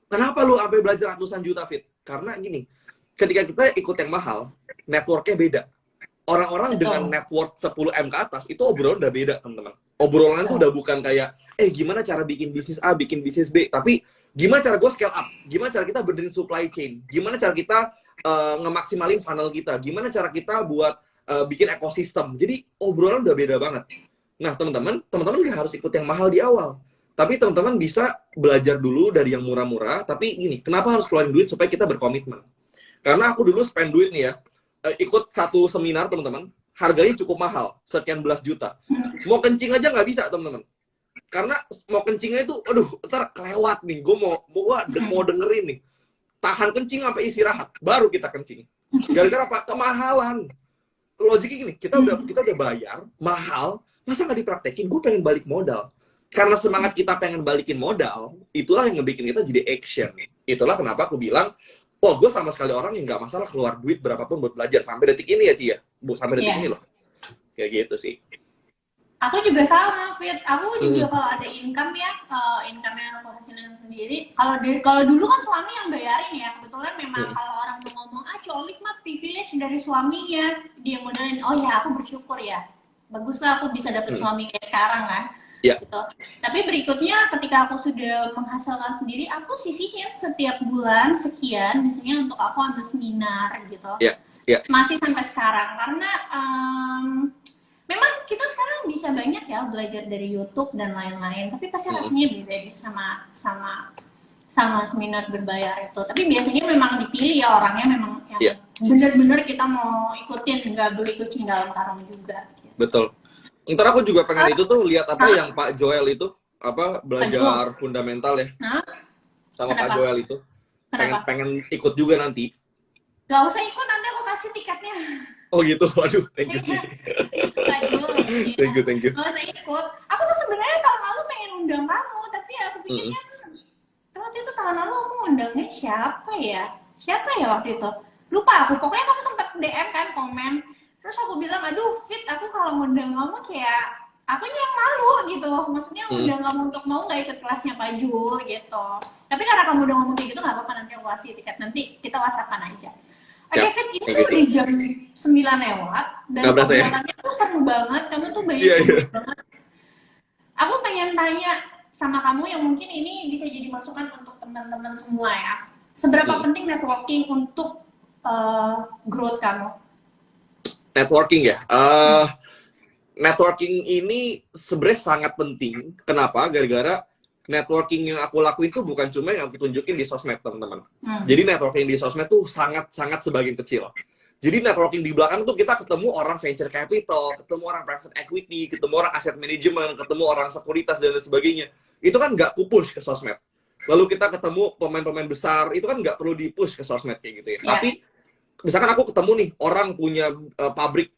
Kenapa lu sampai belajar ratusan juta, Fit? Karena gini, ketika kita ikut yang mahal, networknya beda. Orang-orang dengan network 10M ke atas, itu obrolan udah beda, teman-teman. Obrolan tuh udah bukan kayak, gimana cara bikin bisnis A, bikin bisnis B, tapi gimana cara gue scale up, gimana cara kita benerin supply chain, gimana cara kita ngemaksimalin funnel kita, gimana cara kita buat bikin ekosistem. Jadi obrolan udah beda banget. Nah, teman-teman nggak harus ikut yang mahal di awal. Tapi teman-teman bisa belajar dulu dari yang murah-murah, tapi gini, kenapa harus keluarin duit supaya kita berkomitmen? Karena aku dulu spend duit nih ya, ikut satu seminar teman-teman, harganya cukup mahal, sekian belas juta. Mau kencing aja nggak bisa teman-teman, karena mau kencingnya itu, aduh, ntar kelewat nih, gue mau dengerin nih, tahan kencing sampai istirahat, baru kita kencing. Gara-gara apa? Kemahalan. Logiknya gini, kita udah bayar mahal, masa nggak dipraktekin? Gue pengen balik modal. Karena semangat kita pengen balikin modal, itulah yang ngebikin kita jadi action. Itulah kenapa aku bilang, gue sama sekali orang yang nggak masalah keluar duit berapapun buat belajar. Sampai detik ini ya, Ci ya? Sampai detik ini loh. Kayak gitu sih. Aku juga sama, Fit. Aku juga kalau ada income ya, income-nya aku hasilin sendiri. Kalau dulu kan suami yang bayarin ya. Kebetulan memang kalau orang tuh ngomong, Olive mah privilege dari suaminya. Dia modalin, oh ya aku bersyukur ya. Baguslah aku bisa dapet suami kayak sekarang kan. Gitu. Tapi berikutnya ketika aku sudah menghasilkan sendiri, aku sisihin setiap bulan sekian, misalnya untuk aku ambil seminar gitu. Masih sampai sekarang karena memang kita sekarang bisa banyak ya belajar dari YouTube dan lain-lain, tapi pasti rasanya beda deh sama seminar berbayar itu. Tapi biasanya memang dipilih ya orangnya memang yang benar-benar kita mau ikutin, nggak beli kucing dalam karung juga. Gitu. Betul. Ntar aku juga pengen itu tuh lihat yang Pak Joel itu belajar fundamental ya. Sama Kenapa? Pak Joel itu. Pengen ikut juga nanti. Gak usah ikut, nanti aku kasih tiketnya. Oh gitu, waduh, thank you. Thank you. Gak usah ikut. Aku tuh sebenarnya tahun lalu pengen undang kamu, tapi aku pikirnya waktu itu tahun lalu aku undangnya siapa ya waktu itu? Lupa aku, pokoknya kamu sempat DM kan, komen. Terus aku bilang, aduh Fit, aku kalau ngundang kamu kayak akunya yang malu gitu. Maksudnya ngundang kamu untuk mau nggak ikut kelasnya Pak Jul gitu. Tapi karena kamu udah ngomong kayak gitu, nggak apa-apa, nanti aku kasih tiket. Nanti kita WhatsApp-an aja. Oke, Fit, ini tuh udah jam 9 lewat. Dan obrolannya tuh seru banget. Kamu tuh banyak banget. Aku pengen tanya sama kamu yang mungkin ini bisa jadi masukan untuk teman-teman semua ya. Seberapa penting networking untuk growth kamu? Networking ya? Networking ini sebenarnya sangat penting. Kenapa? Gara-gara networking yang aku lakuin tuh bukan cuma yang aku tunjukin di sosmed, teman-teman. Hmm. Jadi networking di sosmed tuh sangat-sangat sebagian kecil. Jadi networking di belakang tuh kita ketemu orang venture capital, ketemu orang private equity, ketemu orang asset management, ketemu orang sekuritas dan lain sebagainya. Itu kan nggak ku-push ke sosmed. Lalu kita ketemu pemain-pemain besar, itu kan nggak perlu di-push ke sosmed kayak gitu ya. Yeah. Tapi misalkan aku ketemu nih orang punya pabrik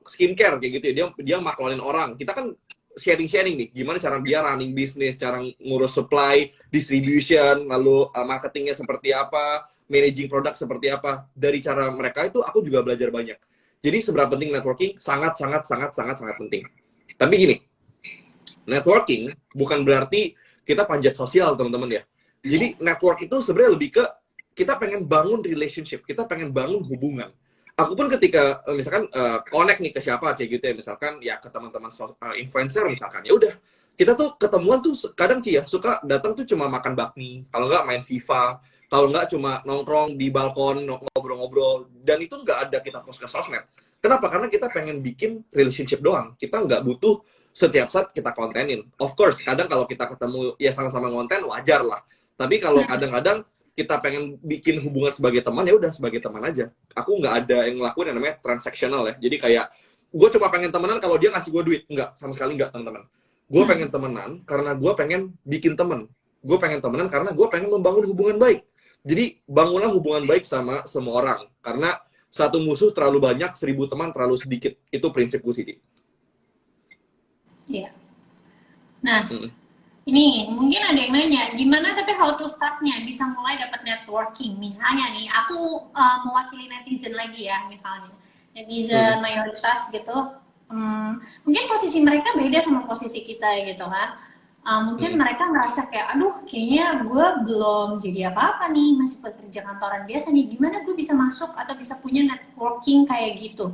skincare kayak gitu ya, dia maklumin orang. Kita kan sharing-sharing nih, gimana cara dia running bisnis, cara ngurus supply, distribution, lalu marketingnya seperti apa, managing produk seperti apa. Dari cara mereka itu aku juga belajar banyak. Jadi seberapa penting networking? Sangat penting. Tapi gini, networking bukan berarti kita panjat sosial, teman-teman ya. Jadi network itu sebenarnya lebih ke kita pengen bangun relationship, kita pengen bangun hubungan. Aku pun ketika misalkan connect nih ke siapa kayak gitu ya, misalkan ya ke teman-teman influencer misalkan, ya udah kita tuh ketemuan tuh kadang sih ya suka datang tuh cuma makan bakmi, kalau nggak main FIFA, kalau nggak cuma nongkrong di balkon ngobrol-ngobrol, dan itu nggak ada kita post ke sosmed. Kenapa? Karena kita pengen bikin relationship doang, kita nggak butuh setiap saat kita kontenin. Of course, kadang kalau kita ketemu ya sama-sama konten wajar lah. Tapi kalau kadang-kadang kita pengen bikin hubungan sebagai teman, ya udah sebagai teman aja. Aku nggak ada yang ngelakuin yang namanya transaksional ya. Jadi kayak gue cuma pengen temenan kalau dia ngasih gue duit. Nggak, sama sekali nggak, teman-teman. Gue pengen temenan karena gue pengen bikin temen. Gue pengen temenan karena gue pengen membangun hubungan baik. Jadi bangunlah hubungan baik sama semua orang. Karena satu musuh terlalu banyak, 1000 teman terlalu sedikit. Itu prinsipku sih. Iya. Nah, ini mungkin ada yang nanya, gimana tapi how to start-nya bisa mulai dapat networking? Misalnya nih, aku mewakili netizen lagi ya, misalnya netizen mayoritas gitu. Mungkin posisi mereka beda sama posisi kita gitu kan. Mungkin mereka ngerasa kayak, aduh kayaknya gue belum jadi apa-apa nih, masih pekerja kantoran biasa nih. Gimana gue bisa masuk atau bisa punya networking kayak gitu?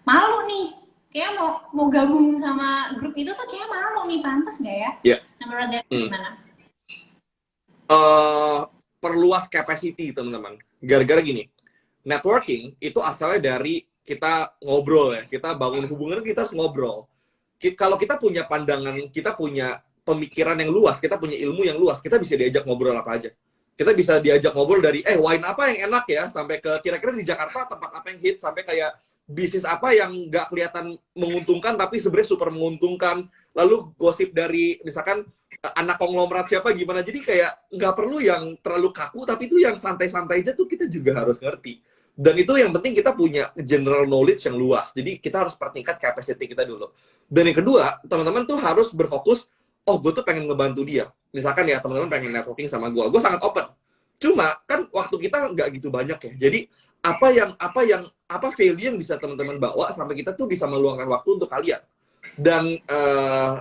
Malu nih. Kayak mau gabung sama grup itu tuh kayak malu nih, pantas nggak ya? Iya. Menurut Dev gimana? Perluas capacity, teman-teman. Gara-gara gini, networking itu asalnya dari kita ngobrol ya. Kita bangun hubungan, kita harus ngobrol. Kalau kita punya pandangan, kita punya pemikiran yang luas, kita punya ilmu yang luas, kita bisa diajak ngobrol apa aja. Kita bisa diajak ngobrol dari, wine apa yang enak ya, sampai ke kira-kira di Jakarta tempat apa yang hit, sampai kayak bisnis apa yang nggak kelihatan menguntungkan tapi sebenarnya super menguntungkan, lalu gosip dari misalkan anak konglomerat siapa gimana. Jadi kayak nggak perlu yang terlalu kaku, tapi itu yang santai-santai aja tuh kita juga harus ngerti. Dan itu yang penting kita punya general knowledge yang luas. Jadi kita harus pertingkat capacity kita dulu. Dan yang kedua, teman-teman tuh harus berfokus, gue tuh pengen ngebantu dia. Misalkan ya teman-teman pengen networking sama gue sangat open. Cuma kan waktu kita nggak gitu banyak ya. Jadi apa value yang bisa teman-teman bawa sampai kita tuh bisa meluangkan waktu untuk kalian. Dan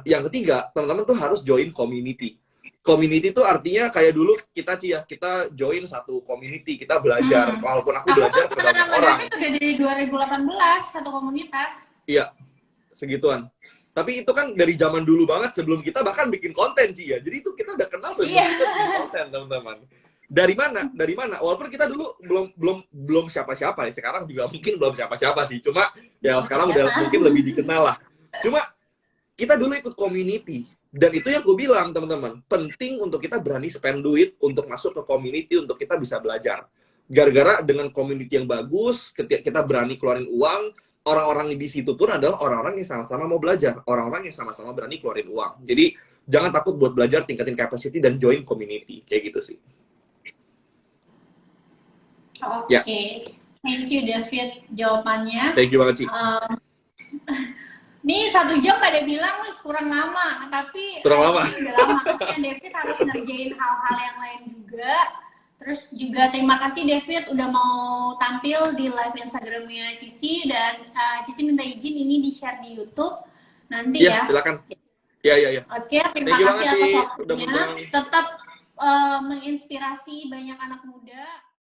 yang ketiga, teman-teman tuh harus join community. Community tuh artinya kayak dulu kita join satu community, kita belajar. Walaupun aku belajar ke banyak orang. Aku udah dari 2018 satu komunitas. Iya, segituan. Tapi itu kan dari zaman dulu banget, sebelum kita bahkan bikin konten Ci ya. Jadi itu kita udah kenal sebelum kita bikin konten, teman-teman. Dari mana? Walaupun kita dulu belum siapa-siapa ya. Sekarang juga mungkin belum siapa-siapa sih. Cuma ya sekarang udah mungkin lebih dikenal lah. Cuma kita dulu ikut community. Dan itu yang aku bilang, teman-teman. Penting untuk kita berani spend duit untuk masuk ke community, untuk kita bisa belajar. Gara-gara dengan community yang bagus, ketika kita berani keluarin uang, orang-orang di situ pun adalah orang-orang yang sama-sama mau belajar. Orang-orang yang sama-sama berani keluarin uang. Jadi jangan takut buat belajar, tingkatin capacity, dan join community. Kayak gitu sih. Oke, Thank you David jawabannya. Thank you banget Ci. Ini 1 jam pada bilang kurang lama, tapi kurang lama. Udah lama. Kasihan David harus ngerjain hal-hal yang lain juga. Terus juga terima kasih David udah mau tampil di live Instagramnya Cici, dan Cici minta izin ini di-share di YouTube nanti ya. Silakan. Iya. Oke, terima kasih atas waktunya. Tetap menginspirasi banyak anak muda.